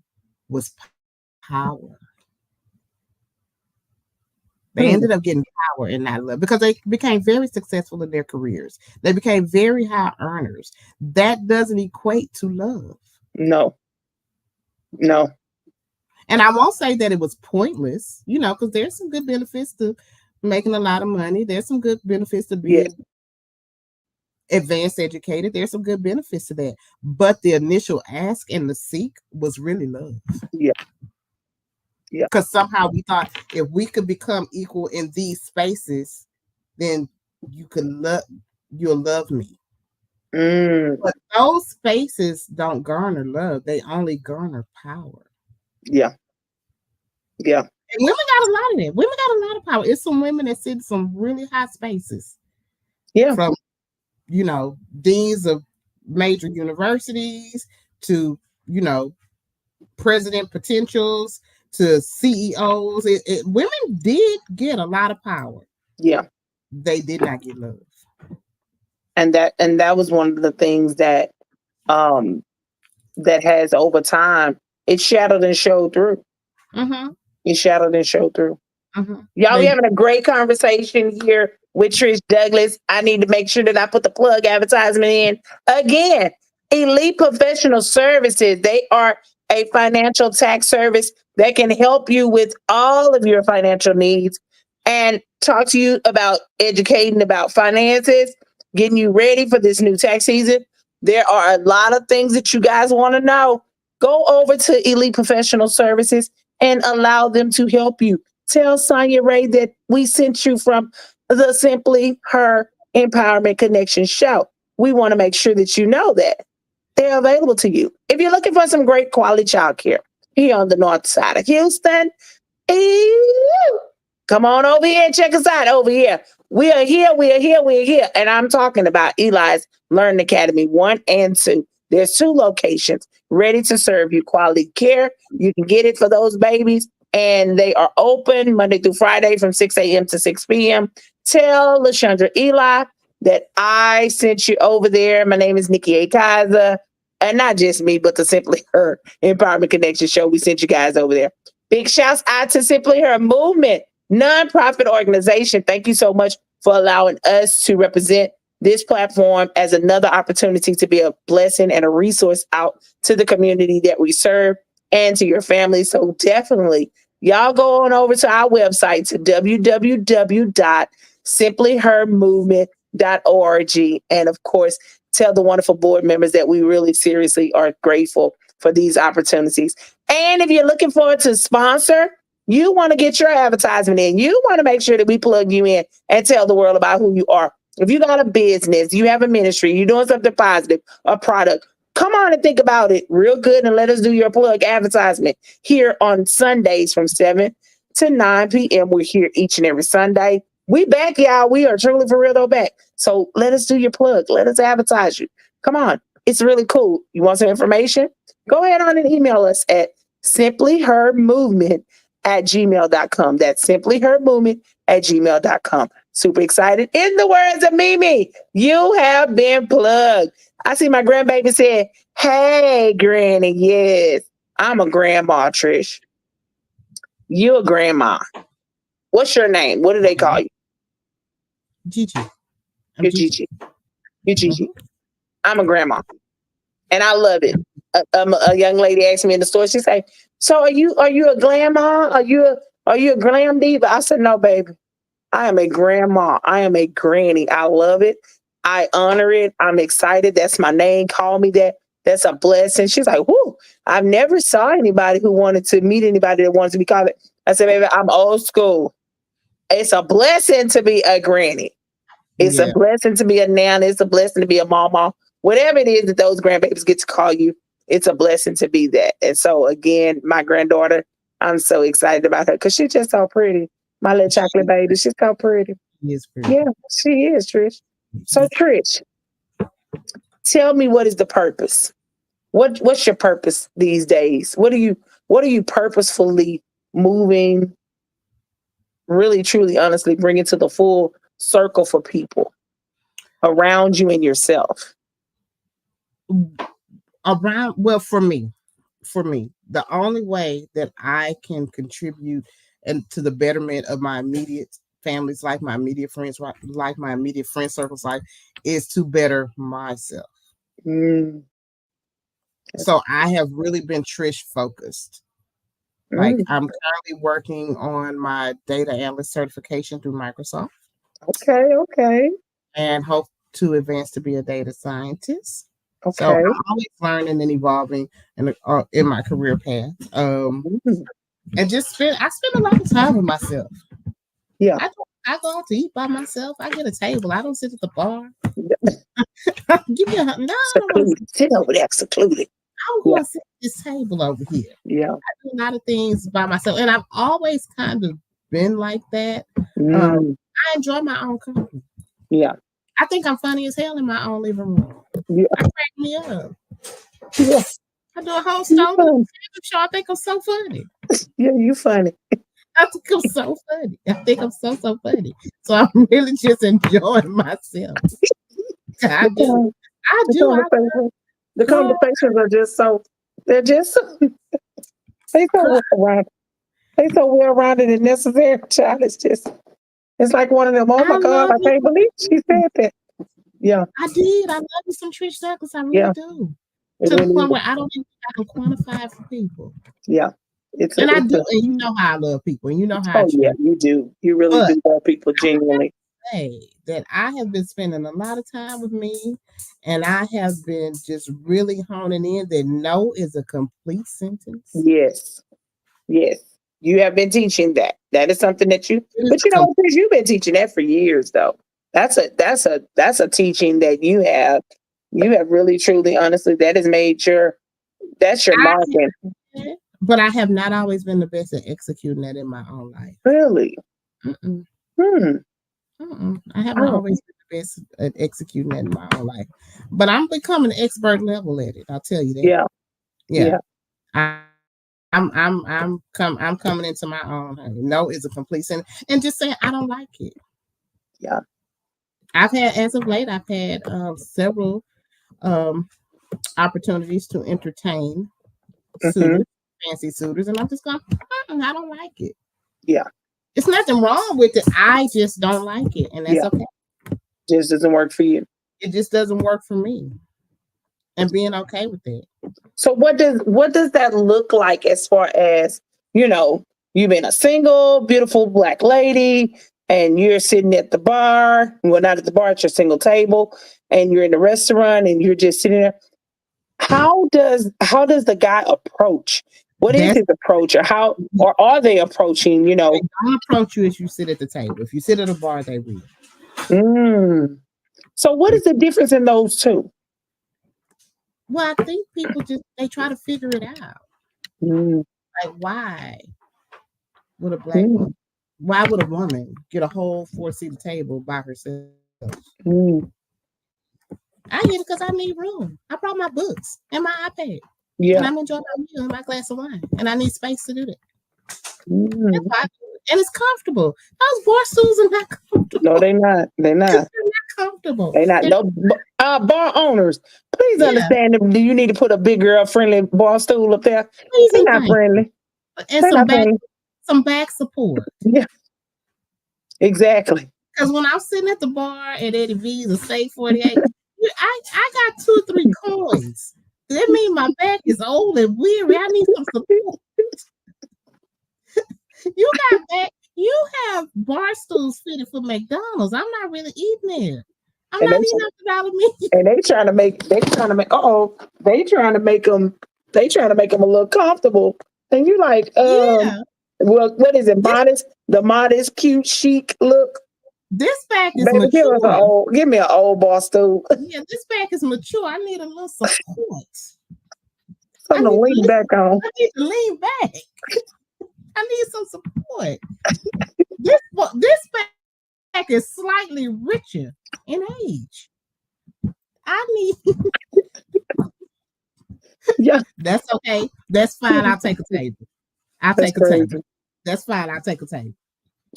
was power. They ended up mm, getting power and not love because they became very successful in their careers. They became very high earners. That doesn't equate to love. no, no. And I won't say that it was pointless, because there's some good benefits to making a lot of money. There's some good benefits to Yes, being advanced educated. There's some good benefits to that. But the initial ask and the seek was really love. yeah, yeah. Because somehow we thought if we could become equal in these spaces, then you could you'll love me. Mm, But those spaces don't garner love. They only garner power. yeah, yeah, And women got a lot of that. Women got a lot of power. It's some women that sit in some really high spaces yeah, from, deans of major universities to, you know, president potentials to CEOs. Women did get a lot of power. yeah. They did not get love. And that was one of the things um that has over time it shadowed and showed through. Mm-hmm. It shadowed and showed through. Mm-hmm. Y'all be They having a great conversation here with Trish Douglas. I need to make sure that I put the plug advertisement in again. Elite Professional Services. They are a financial tax service that can help you with all of your financial needs and talk to you about educating about finances, getting you ready for this new tax season. There are a lot of things that you guys want to know. Go over to Elite Professional Services and allow them to help you. Tell Sonya Ray that we sent you from the Simply Her Empowerment Connection show. We want to make sure that you know that they're available to you. If you're looking for some great quality childcare here on the north side of Houston, come on over here and check us out over here. We are here, we are here, we are here. And I'm talking about Eli's Learning Academy 1 and 2. There's 2 locations ready to serve you quality care. You can get it for those babies, and they are open Monday through Friday from 6 a.m. to 6 p.m. Tell LaShandra Eli that I sent you over there. My name is Nikki A. Kaiser. And not just me, but the Simply Her Empowerment Connection show. We sent you guys over there. Big shouts out to Simply Her Movement, nonprofit organization. Thank you so much for allowing us to represent this platform as another opportunity to be a blessing and a resource out to the community that we serve and to your family. So definitely, y'all go on over to our website to www.simplyhermovement.org. And of course, tell the wonderful board members that we really seriously are grateful for these opportunities. And if you're looking forward to sponsor, you want to get your advertisement in. You want to make sure that we plug you in and tell the world about who you are. If you got a business, you have a ministry, you're doing something positive, a product, come on and think about it real good and let us do your plug advertisement here on Sundays from 7 to 9 p.m. We're here each and every Sunday. We back, y'all. We are truly for real though back. So let us do your plug. Let us advertise you. Come on. It's really cool. You want some information? Go ahead on and email us at simplyhermovement@gmail.com. That's simplyhermovement@gmail.com. Super excited. In the words of Mimi, you have been plugged. I see my grandbaby said, hey, Granny. Yes, I'm a grandma, Trish. You a grandma. What's your name? What do they call you? Gigi. I'm You're Gigi. Gigi. You're Mhm. Gigi. I'm a grandma, and I love it. A young lady asked me in the store. She said, "So are you a grandma? Are you a glam diva?" I said, "No, baby. I am a grandma. I am a granny. I love it. I honor it. I'm excited. That's my name. Call me that. That's a blessing." She's like, "Whoo! I've never saw anybody who wanted to meet anybody that wanted to be called it." I said, "Baby, I'm old school. It's a blessing to be a granny. It's a Yeah. blessing to be a nana. It's a blessing to be a mama. Whatever it is that those grandbabies get to call you, it's a blessing to be that." And so, again, my granddaughter, I'm so excited about her because she's just so pretty. My little chocolate baby, she's so pretty. He is pretty. Yeah, she is, Trish. So, Trish, tell me, what is the purpose? What's your purpose these days? What are you purposefully moving, really, truly, honestly, bringing to the full circle for people around you and yourself? Around, well, for me, the only way that I can contribute and to the betterment of my immediate family's life, my immediate friends' life, my immediate friend circle's life, is to better myself. Mm, So I have really been Trish focused. Like, mm, I'm currently working on my data analyst certification through Microsoft okay, okay, and hope to advance to be a data scientist. So okay. I'm always learning and evolving in my career path. Mm, And I spend a lot of time with myself. yeah. I go out to eat by myself. I get a table. I don't sit at the bar. Yeah. Give me a no. I don't want to. Secluded. Sit over there, secluded. I'm Yeah, going to sit at this table over here. yeah. I do a lot of things by myself, and I've always kind of been like that. Mm, I enjoy my own company. yeah, I think I'm funny as hell in my own living room. yeah, I crack me up. yeah. I do a whole You story funny. show. I think I'm so funny. Yeah, you funny. I think I'm so funny. I think I'm so funny. So I'm really just enjoying myself. I The, do. con- I the do. I conversations, the girl. conversations are just so. They're just so. They so Girl, well rounded. They so well rounded and necessary. Child, it's just. It's like one of them. Oh I my God! love I me can't some believe she Trish. said that. Yeah, I did. I love me some Trish Douglas. I really yeah. do. It To the really point is. where I don't even think I can quantify it for people. Yeah. It's a. And I It's do. a. And you know how I love people. And you know how I Oh yeah, treat. you do. You really But do love people genuinely. say that I have been spending a lot of time with me, and I have been just really honing in that no is a complete sentence. Yes. Yes. You have been teaching that. That is something that you, It is but a com- Chris, you've been teaching that for years though. That's a teaching that you have really truly honestly that has made that's your I marking. have, but I have not always been the best at executing that in my own life. Really? Mm-mm, Hmm. I haven't Oh, always been the best at executing that in my own life, but I'm becoming an expert level at it. I'll tell you that. yeah. Yeah, Yeah. I'm coming into my own. Honey. No is a complete sentence, and just saying I don't like it. Yeah. I've had as of late. I've had several um, opportunities to entertain Hmm. suitors, fancy suitors, and I'm just going. I don't like it. Yeah. It's nothing wrong with it. I just don't like it, and that's Yeah. okay. Just doesn't work for you. It just doesn't work for me, and being okay with it. So what does that look like as far as, you know, you being a single, beautiful black lady and you're sitting at the bar, well not at the bar, at your single table, and you're in the restaurant and you're just sitting there. How does the guy approach? What is That's his approach or how or are they approaching, they don't approach you as you sit at the table. If you sit at a bar, they will. mm. So what is the difference in those two? Well, I think people just they try to figure it out. Mm, Like, why would a black woman mm, Why would a woman get a whole 4-seater table by herself? Mm, I get it because I need room. I brought my books and my iPad, and yeah. I'm enjoying my meal and my glass of wine, and I need space to do that. That's Mm. why I do it. And it's comfortable. Those bar stools are not No, comfortable. they not. They They're not. not comfortable. They not. And No. Bar owners, please yeah, understand. Do you need to put a big girl friendly bar stool up there? please They and not thank you. friendly. And They not friendly. some back support. Yeah. Exactly. Because when I'm sitting at the bar at Eddie V's or State 48, I got 2 or 3 coins. That means my back is old and weary. I need some support. You got back. You have bar stools fitted for McDonald's. I'm not really eating there. I'm And not they eating at the dollar menu. and they trying to make. They trying to make. They trying to make them. They trying to make them a little comfortable. And you like, Yeah. well, what is it? This Modest, the modest, cute, chic look. this back is Baby, mature. give me an old bar stool. Yeah, this back is mature. I need a little support. I Something to need to lean back on. I need to lean back. I need some support. This back is slightly richer in age. I need Yeah, that's okay. That's fine. I'll take a table. I'll that's take a table. crazy. That's fine. I'll take a table.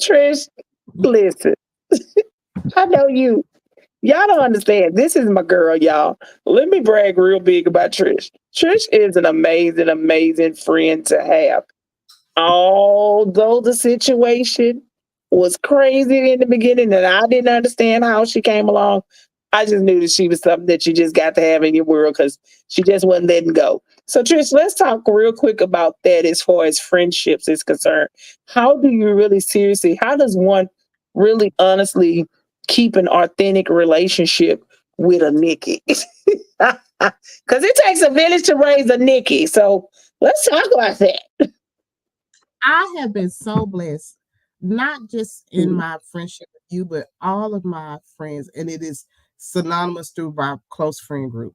Trish, listen, I know you. Y'all don't understand. This is my girl, y'all. Let me brag real big about Trish. Trish is an amazing, amazing friend to have. Although the situation was crazy in the beginning and I didn't understand how she came along, I just knew that she was something that you just got to have in your world because she just wasn't letting go. So, Trish, let's talk real quick about that as far as friendships is concerned. How do you really seriously, how does one really honestly keep an authentic relationship with a Nikki? Because it takes a village to raise a Nikki. So, let's talk about that. I have been so blessed, not just in my friendship with you, but all of my friends, and it is synonymous through my close friend group.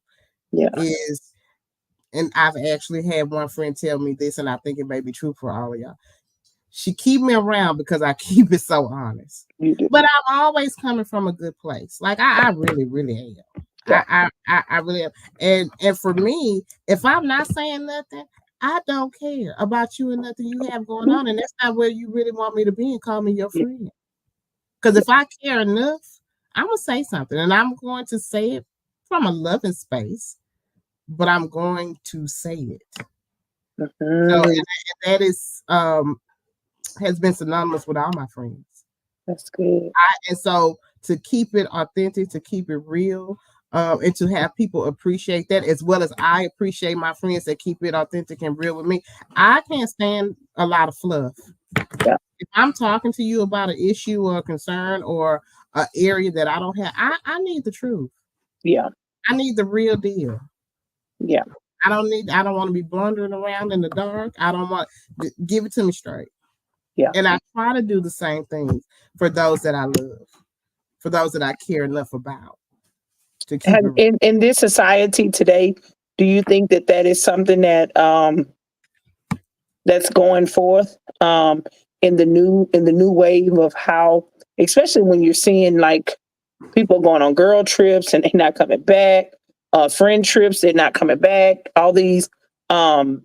Yeah, Is and I've actually had one friend tell me this, and I think it may be true for all of y'all. She keep me around because I keep it so honest. you do. But I'm always coming from a good place. Like I really, really am. Yeah. I really am. And for me, if I'm not saying nothing, I don't care about you and nothing you have going on. And that's not where you really want me to be and call me your Yeah. friend. Because if I care enough, I'm gonna say something. And I'm going to say it from a loving space, but I'm going to say it. So Mhm. and that is has been synonymous with all my friends. That's good. And so to keep it authentic, to keep it real, and to have people appreciate that as well as I appreciate my friends that keep it authentic and real with me. I can't stand a lot of fluff. Yeah. If I'm talking to you about an issue or a concern or an area that I don't have, I need the truth. Yeah. I need the real deal. Yeah. I don't want to be blundering around in the dark. I don't want give it to me straight. Yeah. And I try to do the same things for those that I love, for those that I care enough about to keep it. In this society today, do you think that that is something that that's going forth in the new wave of how, especially when you're seeing like people going on girl trips and they're not coming back, friend trips they're not coming back, all these um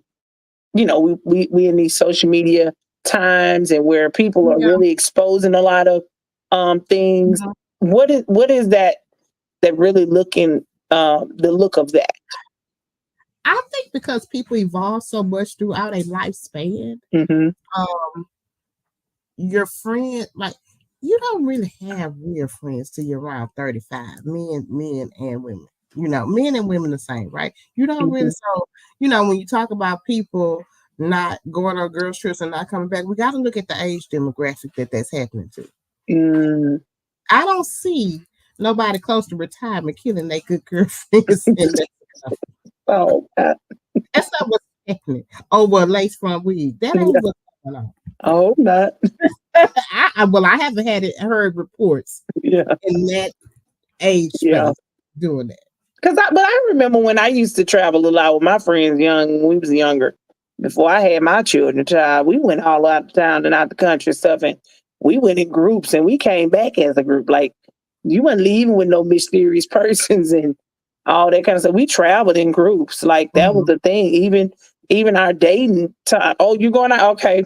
we in these social media times and where people are Yeah. really exposing a lot of things. Mhm. What is that really looking the look of that? I think because people evolve so much throughout a lifespan, Hmm. um, your friend, like, you don't really have real friends till you're around 35, men and women. Men and women the same, right? You don't really, Hmm. so, when you talk about people not going on girls' trips and not coming back, we got to look at the age demographic that's happening to. Mm. I don't see nobody close to retirement killing their good girlfriends in Mexico. Oh, That's not what's happening. Over a lace front wig. That ain't yeah. what's going on. Oh, not. I haven't heard reports Yeah, in that age yeah. space doing that. But I remember when I used to travel a lot with my friends young, when we was younger, before I had my children, child, we went all out of town and out the country and stuff. And we went in groups and we came back as a group. Like you weren't leaving with no mysterious persons and all that kind of stuff. We traveled in groups. Like that was Mhm. the thing. Even our dating time. Oh, you going out? Okay.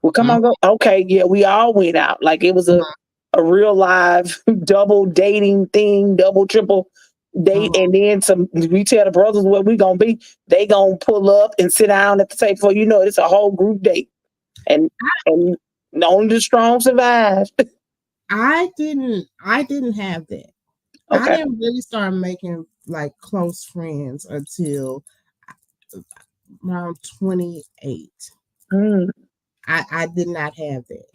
Well, come Mhm. on, go. Okay, yeah, we all went out. Like it was a real live double dating thing, double triple date, Mhm. and then some. We tell the brothers where we gonna be. They gonna pull up and sit down at the table. For you know, it's a whole group date, and only the strong survive. I didn't have that. I Okay. didn't really start making like close friends until around 28. Mm, I did not have that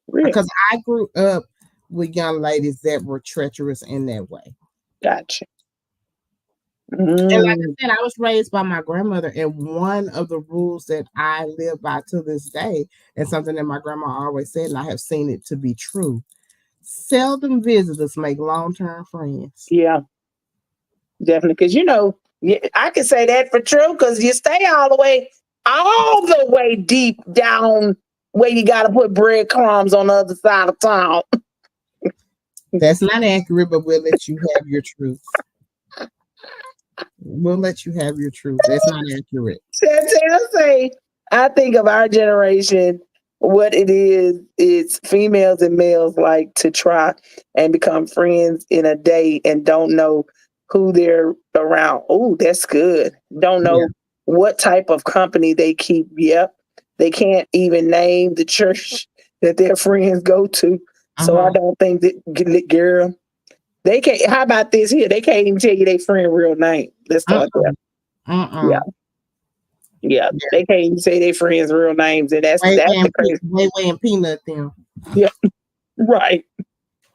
really? because I grew up with young ladies that were treacherous in that way. Gotcha. And like Mm, I said, I was raised by my grandmother, and one of the rules that I live by to this day, and something that my grandma always said, and I have seen it to be true: seldom visitors make long-term friends. yeah, definitely. Because you know, yeah, I can say that for true. Because you stay all the way deep down where you got to put breadcrumbs on the other side of town. That's not accurate, but we'll let you have your truth. We'll let you have your truth. That's not accurate. I say, I think of our generation, what it is females and males like to try and become friends in a day and don't know who they're around. Oh, that's good. Don't Yeah. know what type of company they keep. Yep. They can't even name the church that their friends go to. So I Uh-huh. don't think that, girl, they can't. How about this here? They can't even tell you their friend real name. Let's start there. Uh-uh. Uh-uh. Yeah. Yeah, Yeah. they can't even say their friends' real names, and that's the crazy. Way and peanut them. Yeah, right,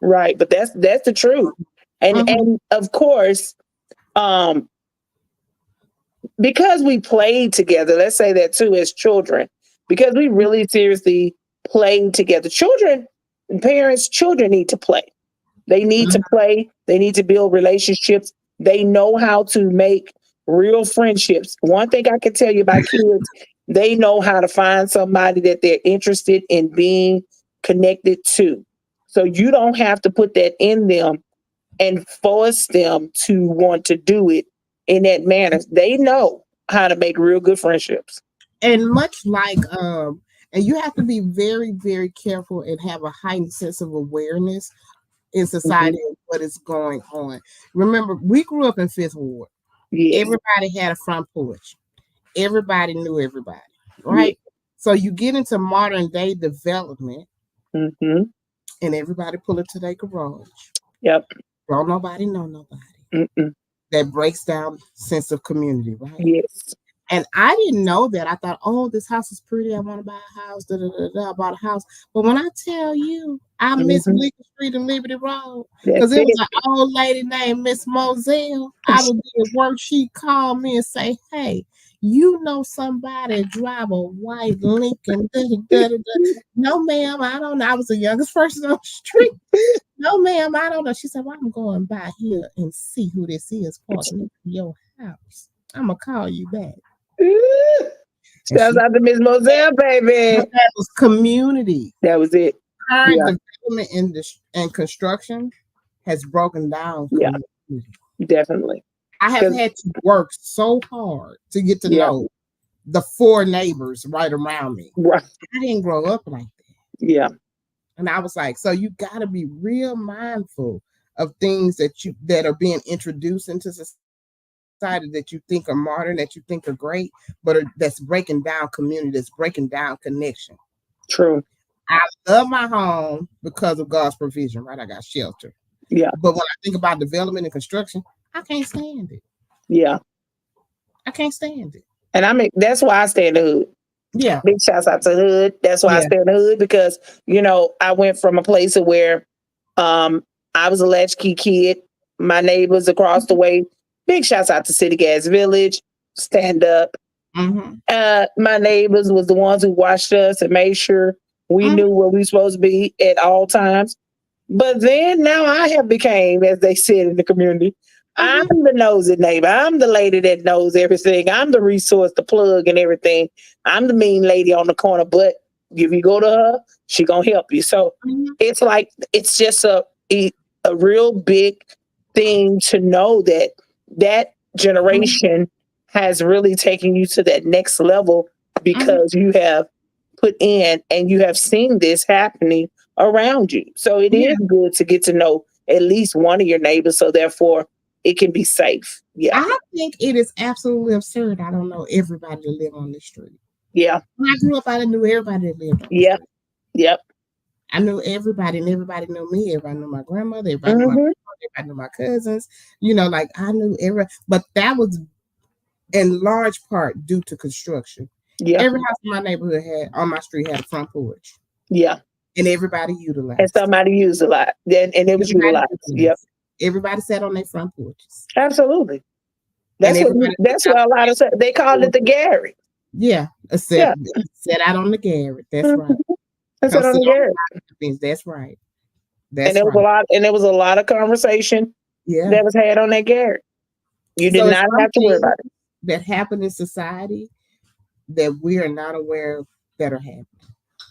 right. But that's the truth, Uh-huh. and of course, um, because we played together. Let's say that too as children, because we really seriously played together. Children need to play. They need to play. They need to build relationships. They know how to make real friendships. One thing I can tell you about kids, they know how to find somebody that they're interested in being connected to. So you don't have to put that in them and force them to want to do it in that manner. They know how to make real good friendships. And much like and you have to be very, very careful and have a heightened sense of awareness in Mhm. society of what is going on. Remember, we grew up in Fifth Ward. Yes. Everybody had a front porch. Everybody knew everybody, Yes. right? So you get into modern day development Hmm. and everybody pull into their garage. Yep. Don't nobody know nobody. Mm-mm. That breaks down sense of community, right? Yes. And I didn't know that. I thought, oh, this house is pretty. I want to buy a house. Da, da, da, da, I bought a house. But when I tell you, I miss Hmm. Bleecker Street and Liberty Road because That's it was it. an old lady named Miss Moselle. I would be at work. She'd call me and say, hey, you know somebody drive a white Lincoln. Da, da, da, da, da. No, ma'am, I don't know. I was the youngest person on the street. No, ma'am, I don't know. She said, well, I'm going by here and see who this is parking next to your house. I'm going to call you back. And Shouts she out to Miss Moselle, but baby. that was community. That was it. Current Yeah, development and construction has broken down yeah, community. definitely. I have 'Cause had to work so hard to get to yeah, know the four neighbors right around me. right. I didn't grow up like that. Yeah, And I was like, so you got to be real mindful of things that are being introduced into society that you think are modern, that you think are great, but that's breaking down community, that's breaking down connection. true. I love my home because of God's provision, right? I got shelter. Yeah, But when I think about development and construction, I can't stand it. yeah. I can't stand it. And that's why I stay in the hood. Yeah. Big shouts out to the hood. That's why I Yeah. stay in the hood because, I went from a place where um I was a latchkey kid. My neighbors across the way. Big shouts out to City Gas Village. Stand up. Mm-hmm. My neighbors was the ones who watched us and made sure we Mm-hmm. knew where we supposed to be at all times. But then now I have became, as they said in the community, I'm Mm-hmm. the nosy neighbor. I'm the lady that knows everything. I'm the resource, the plug and everything. I'm the mean lady on the corner. But If you go to her, she gonna help you. So Mhm. it's like it's just a real big thing to know that that Mhm. generation has really taken you to that next level Mhm. because you have put in and you have seen this happening around you. So it Yeah. is good to get to know at least one of your neighbors so therefore it can be safe. Yeah. I think it is absolutely absurd. I don't know everybody that live on the street. Yeah. When I grew up, I knew everybody that lived on the Yep. street. Yep. I knew everybody, and everybody knew me. Everybody knew my grandmother. Everybody knew my Hmm. grandmother. Everybody knew my cousins. Like I knew every. But that was in large part due to construction. Yeah. Every house in my neighborhood had on my street had a front porch, Yeah. and everybody And utilized it. somebody used a lot. And it was Everybody utilized. Yep. utilized it. Everybody sat on their front porches, Absolutely. and That's what everybody looked that's out what a the lot of they called window. it the Gary. Yeah, Yeah. sat out on the garret. That's Mhm. right. That's Come what on sit the on Gary. the fence. That's right. And That's there was a right. lot and there was a lot of conversation Yeah. that was had on that Gary. You did So it's not some have to worry things about it. that happen in society that we are not aware of that are happening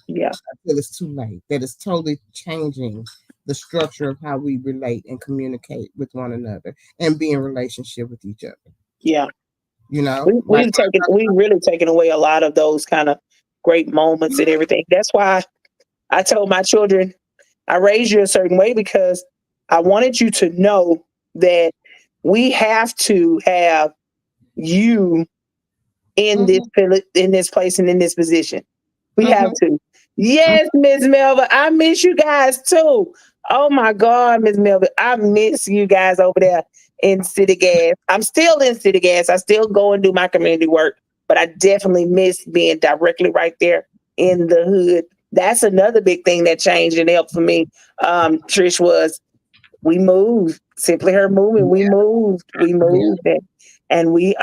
Yeah. until it's too late. That is totally changing the structure of how we relate and communicate with one another and be in relationship with each other. Yeah. Like We really taken away a lot of those kind of great moments and everything. That's why I told my children I raised you a certain way because I wanted you to know that we have to have you mhm, in this place and in this position. We have mhm, to. Yes, Miss Melva, I miss you guys too. Oh my God, Miss Melva, I miss you guys over there in City Gas. I'm still in City Gas. I still go and do my community work, but I definitely miss being directly right there in the hood. That's another big thing that changed and helped for me. Trish was we moved. Simply her moving. We yeah, moved. We yeah, moved and we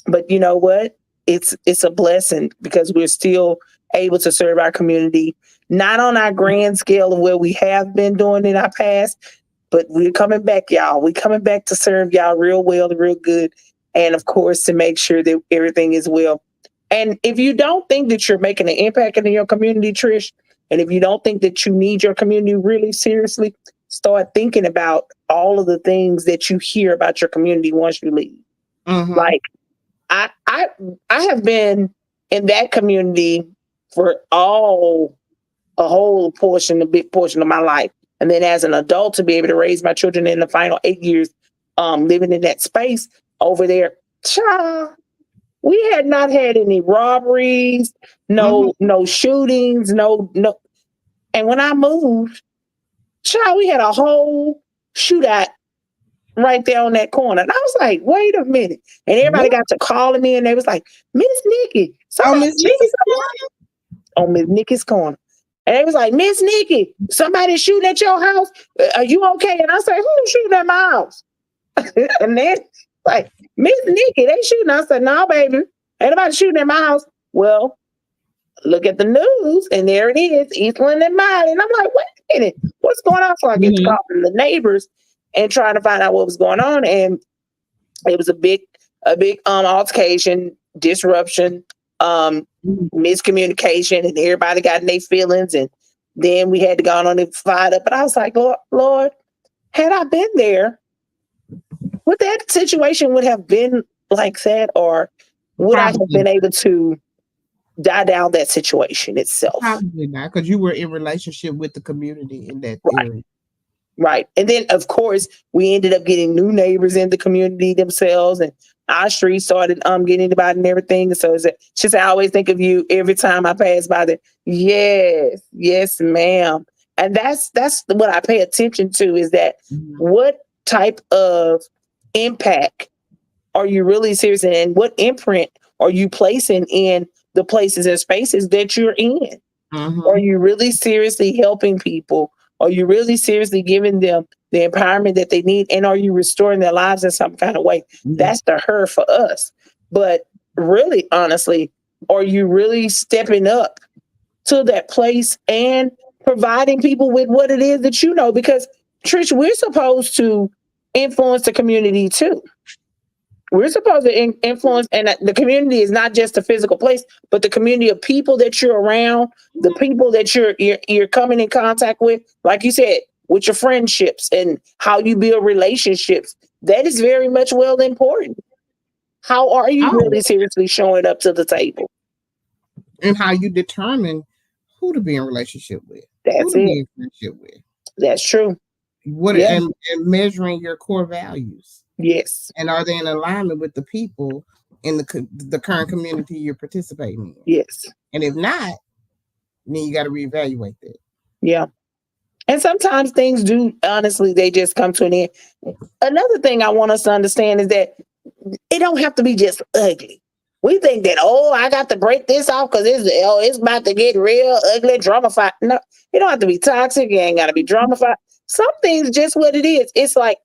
but you know what? It's a blessing because we're still able to serve our community, not on our grand scale of where we have been doing in our past, but we're coming back, y'all. We're coming back to serve y'all real well, real good, and of course to make sure that everything is well. And if you don't think that you're making an impact in your community, Trish, and if you don't think that you need your community really seriously, start thinking about all of the things that you hear about your community once you leave. mhm, Like I I I have been in that community for all a whole portion, a big portion of my life. And then as an adult to be able to raise my children in the final 8 years, living in that space over there, child, we had not had any robberies, mhm. no shootings, no. And when I moved, child, we had a whole shootout right there on that corner. And I was like, wait a minute. And everybody What? got to calling me and they was like, Miss Nikki, Oh, somebody Miss shooting Nikki's on Miss Nikki's corner. And they was like, Miss Nikki, somebody shooting at your house. Are you okay? And I said, who's shooting at my house? And then like, Miss Nikki, they shooting. I said, no, baby, ain't nobody shooting at my house. Well, look at the news, and there it is, Eastland and mine. And I'm like, wait a minute, what's going on? So I get to calling. call the neighbors and trying to find out what was going on. And it was a big altercation, disruption, um, Mhm. miscommunication, and everybody got in their feelings. And then we had to go on and fight up. But I was like, Lord, had I been there, would that situation would have been like that, or would I have Probably, been able to die down that situation itself? probably not, because you were in relationship with the community in that Right. area. Right. And then, of course, we ended up getting new neighbors in the community themselves, and our street started getting divided and everything. So she said, I always think of you every time I pass by there. Yes, yes, ma'am. And that's what I pay attention to is that Mhm. what type of impact are you really serious in, and what imprint are you placing in the places and spaces that you're in? Are Mhm. you really seriously helping people? Are you really seriously giving them the empowerment that they need? And are you restoring their lives in some kind of way? Yeah. That's the her for us. But really, honestly, are you really stepping up to that place and providing people with what it is that you know? Because Trish, we're supposed to influence the community too. We're supposed to influence, and the community is not just a physical place, but the community of people that you're around, the Mhm. people that you're coming in contact with, like you said, with your friendships and how you build relationships. That is very much well important. How are you Oh, really seriously showing up to the table? and how you determine who to be in relationship with, who That's to it. be in friendship with, That's true. what Yeah. and measuring your core values, Yes. and are they in alignment with the people in the current community you're participating in? Yes. And if not, then you got to reevaluate that. Yeah. And sometimes things do, honestly, they just come to an end. Another thing I want us to understand is that it don't have to be just ugly. We think that, oh, I got to break this off because it's about to get real ugly, dramafied. No, it don't have to be toxic. It ain't got to be dramafied. Some things just what it is. It's like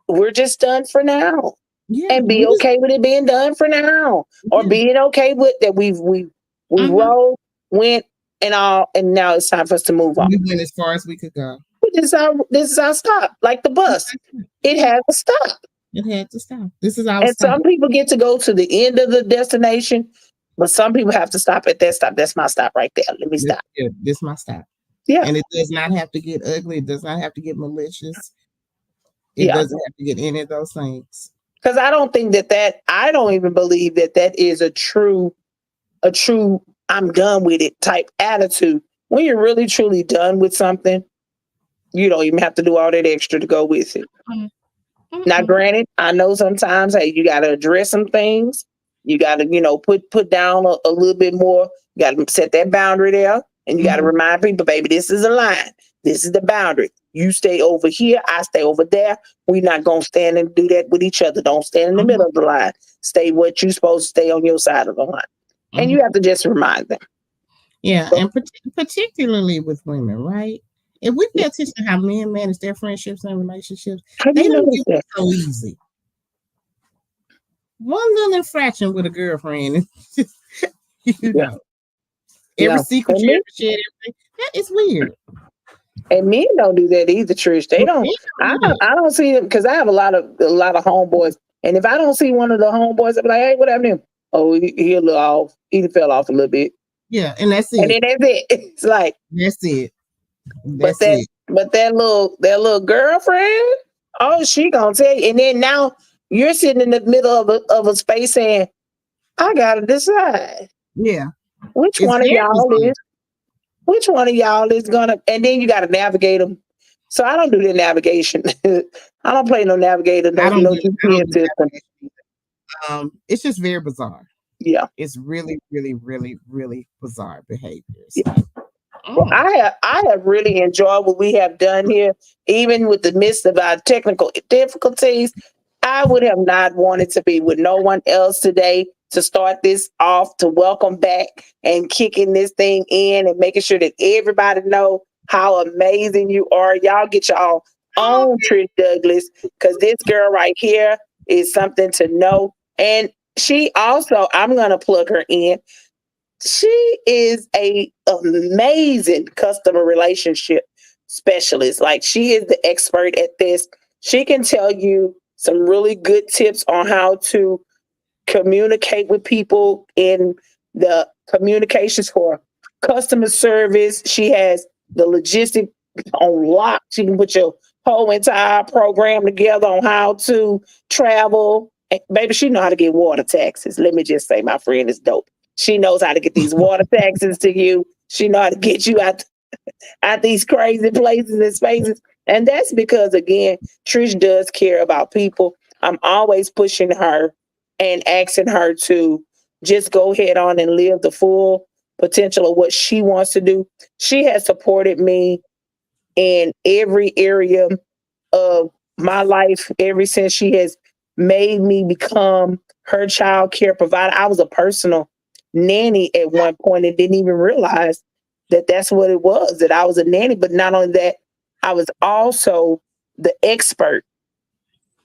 we're just done for now, Yeah, and be we just okay with it being done for now, or yeah. being okay with that we Mm-hmm. rolled, went, and all, and now it's time for us to move on. We went as far as we could go. This is our stop, like the bus. It Yeah, has a stop. it had to stop. This is our And stop. some people get to go to the end of the destination, but some people have to stop at that stop. That's my stop right there. Let me stop. This is my stop. Yeah, And it does not have to get ugly. It does not have to get malicious. It yeah. doesn't have to get any of those things. Because I don't think I don't even believe that is a true I'm done with it type attitude. When you're really truly done with something, you don't even have to do all that extra to go with it. Now, Mm-mm. granted, I know sometimes, hey, you got to address some things. You got to, put down a little bit more. You got to set that boundary there, and you got to Mhm. remind people, baby, this is a line. This is the boundary. You stay over here. I stay over there. We're not gonna stand and do that with each other. Don't stand in the Mhm. middle of the line. Stay what you supposed to stay on your side of the line, and you Mhm. have to just remind them. Yeah, So, and particularly with women, right? If we pay attention to how men manage their friendships and relationships, have they you don't give noticed it that? so easy. One little infraction with a girlfriend, you Yeah, know, every yeah. secret And you men, ever shared, everything that is weird. and men don't do that either, Trish. They But don't. men I don't do that. I don't see them because I have a lot of homeboys, and if I don't see one of the homeboys, I'm like, hey, what happened to him? Oh, he a little off. He fell off a little bit, Yeah, and that's and it. then that's it. It's like, That's it. but That's that it. but that little girlfriend, oh, she gonna tell you, and then now you're sitting in the middle of a space saying, I gotta decide Yeah, which it's one of very y'all bizarre. is which one of y'all is gonna, and then you gotta navigate them. So I don't do the navigation. I don't play no navigator, no no I don't GPS do system. navigation either. It's just very bizarre. Yeah. It's really, really, really, really bizarre behavior. It's Yeah. like, Well, oh, I have really enjoyed what we have done here, even with the midst of our technical difficulties. I would have not wanted to be with no one else today to start this off, to welcome back and kicking this thing in and making sure that everybody know how amazing you are. Y'all get y'all oh, own Trish Douglas, because this girl right here is something to know. And she also, I'm gonna plug her in, she is a amazing customer relationship specialist. Like, she is the expert at this. She can tell you some really good tips on how to communicate with people in the communications for customer service. She has the logistic on lock. She can put your whole entire program together on how to travel. And baby, she know how to get water taxes. Let me just say, my friend is dope. She knows how to get these water taxes to you. She know how to get you out these crazy places and spaces. And that's because, again, Trish does care about people. I'm always pushing her and asking her to just go ahead on and live the full potential of what she wants to do. She has supported me in every area of my life ever since she has made me become her child care provider. I was a personal nanny at one point and didn't even realize that that's what it was, that I was a nanny. But not only that, I was also the expert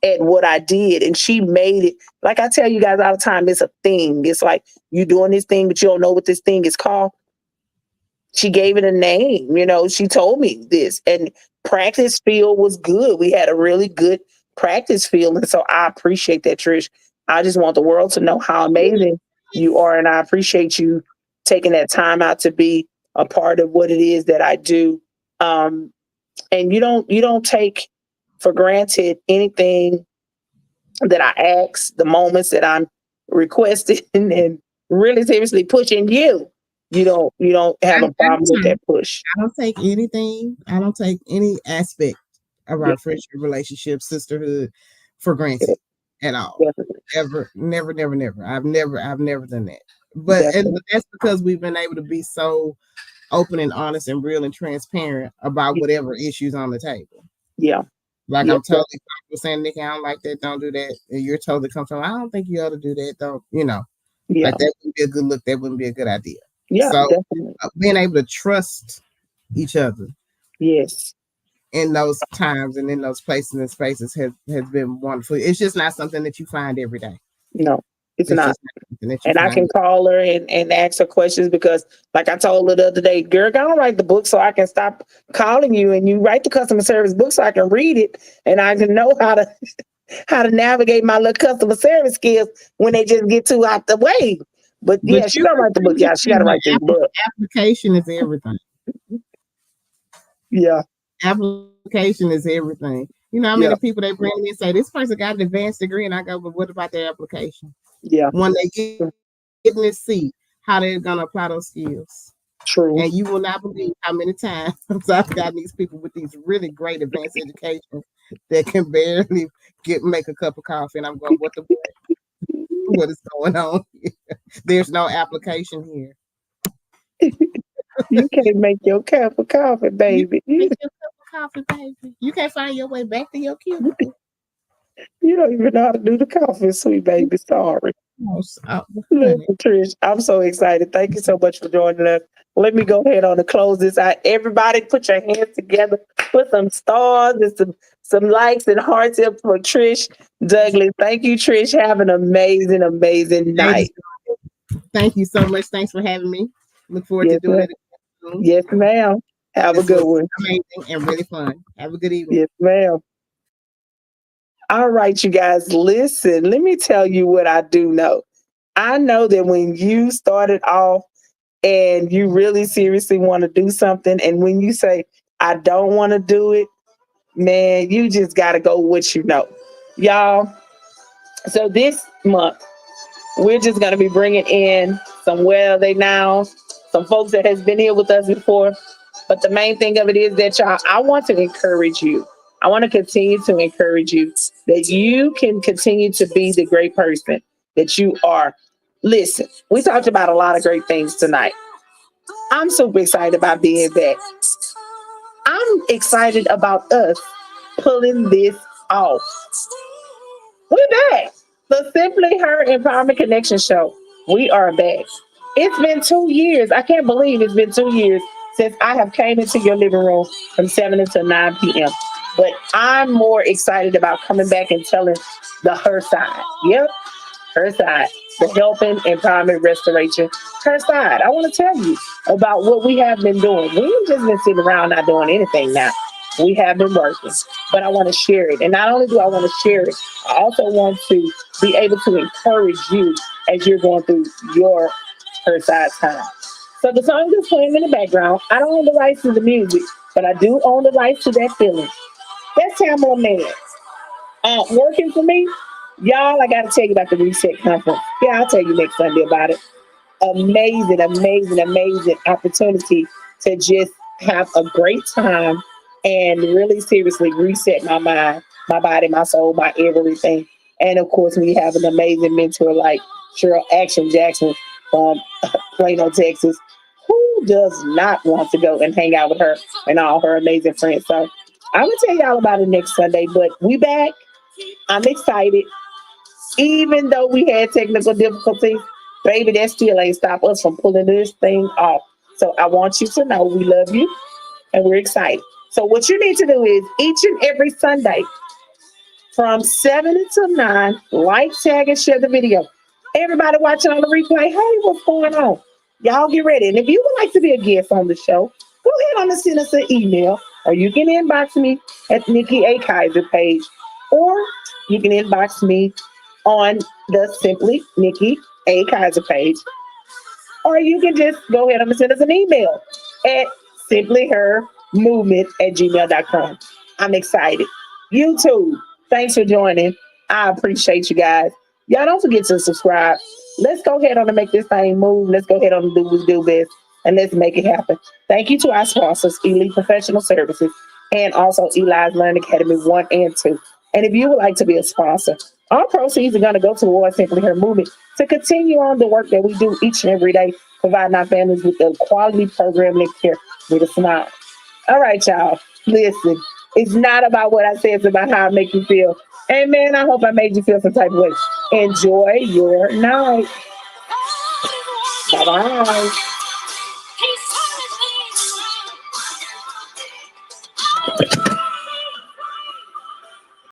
at what I did. And she made it, like I tell you guys all the time, it's a thing. It's like you doing this thing, but you don't know what this thing is called. She gave it a name. She told me this. And practice field was good. We had a really good practice field. And so I appreciate that, Trish. I just want the world to know how amazing you are. And I appreciate you taking that time out to be a part of what it is that I do. Um, and you don't take for granted anything that I ask, the moments that I'm requesting and really seriously pushing you. You don't have a Every problem with time. that push. I don't take anything. I don't take any aspect of Yeah, our friendship, relationship, sisterhood for yeah, granted at all. definitely, Ever, never, never, never. I've never done that. But definitely. that's because we've been able to be so open and honest and real and transparent about Yeah, whatever issues on the table. yeah, Like yeah, I'm totally comfortable saying, Nikki, I don't like that. Don't do that. And you're totally comfortable. I don't think you ought to do that. Don't yeah, like that wouldn't be a good look. That wouldn't be a good idea. yeah, So definitely. being able to trust each other Yes. in those times and in those places and spaces has been wonderful. It's just not something that you find every day. No, it's It's not. just not something that you And I find. can call her and ask her questions because, like I told her the other day, girl, I don't write the book so I can stop calling you and you write the customer service book so I can read it and I can know how to navigate my little customer service skills when they just get too out the way. But But yeah, she you don't write the book, y'all. She got to understand write that this book. application is everything. Yeah, Application is everything. You know how yeah, many people they bring me and say this person got an advanced degree, and I go, but what about their application? yeah. When they get in this seat, how they're gonna apply those skills. True. And you will not believe how many times I've gotten these people with these really great advanced education that can barely make a cup of coffee, and I'm going, what is going on here? There's no application here. You can't make your cup of coffee, You baby. make your cup of coffee, baby. You can't find your way back to your cubicle. You don't even know how to do the coffee, sweet baby. Sorry. Oh, honey. Listen, Trish, I'm so excited. Thank you so much for joining us. Let me go ahead on and close this out. Everybody, put your hands together. Put some stars and some likes and hearts up for Trish Douglas. Thank you, Trish. Have an amazing, amazing Ladies, night. thank you so much. Thanks for having me. Look forward to Yes, doing ma'am. it again soon. Yes, ma'am. Have a This good was one. amazing and really fun. Have a good evening. Yes, ma'am. All right, you guys, listen. Let me tell you what I do know. I know that when you started off and you really seriously want to do something, and when you say, I don't want to do it, man, you just got to go with what you know. Y'all, so this month, we're just going to be bringing in some well they now, some folks that has been here with us before. But the main thing of it is that y'all, I want to encourage you. I want to continue to encourage you that you can continue to be the great person that you are. Listen, we talked about a lot of great things tonight. I'm super excited about being back. I'm excited about us pulling this off. We're back. The Simply Her Empowerment Connection Show. We are back. It's been 2 years. I can't believe it's been 2 years since I have came into your living room from 7 until 9 p.m. But I'm more excited about coming back and telling the her side. Yep, her side. The helping, empowerment, restoration, her side. I want to tell you about what we have been doing. We ain't just been sitting around not doing anything now. We have been working, but I want to share it. And not only do I want to share it, I also want to be able to encourage you as you're going through your her side time. So the song is playing in the background. I don't own the rights to the music, but I do own the rights to that feeling. That's Tamala Man. Working for me, y'all. I got to tell you about the Reset Conference. Yeah, I'll tell you next Sunday about it. Amazing, amazing, amazing opportunity to just have a great time and really seriously reset my mind, my body, my soul, my everything. And of course, we have an amazing mentor like Cheryl Action Jackson from Plano, Texas. Who does not want to go and hang out with her and all her amazing friends? So I'm gonna tell y'all about it next Sunday. But we back. I'm excited. Even though we had technical difficulties, baby, that still ain't stop us from pulling this thing off. So I want you to know we love you and we're excited. So what you need to do is each and every Sunday from 7 until 9, like, tag, and share the video. Everybody watching on the replay, hey, what's going on? Y'all get ready. And if you would like to be a guest on the show, go ahead on and send us an email or you can inbox me at Nikki A. Kaiser page or you can inbox me on the Simply Nikki A. Kaiser page, or you can just go ahead and send us an email at simplyhermovement@gmail.com. I'm excited. YouTube, thanks for joining. I appreciate you guys. Y'all don't forget to subscribe. Let's go ahead on and make this thing move. Let's go ahead on and do what we do best, and let's make it happen. Thank you to our sponsors, Elite Professional Services, and also Eli's Learning Academy 1 and 2. And if you would like to be a sponsor, all proceeds are going to go towards Simply Her Movement to continue on the work that we do each and every day, providing our families with the quality programming and care with a smile. All right, y'all. Listen, it's not about what I say, it's about how I make you feel. And man, I hope I made you feel some type of way. Enjoy your night. Bye bye.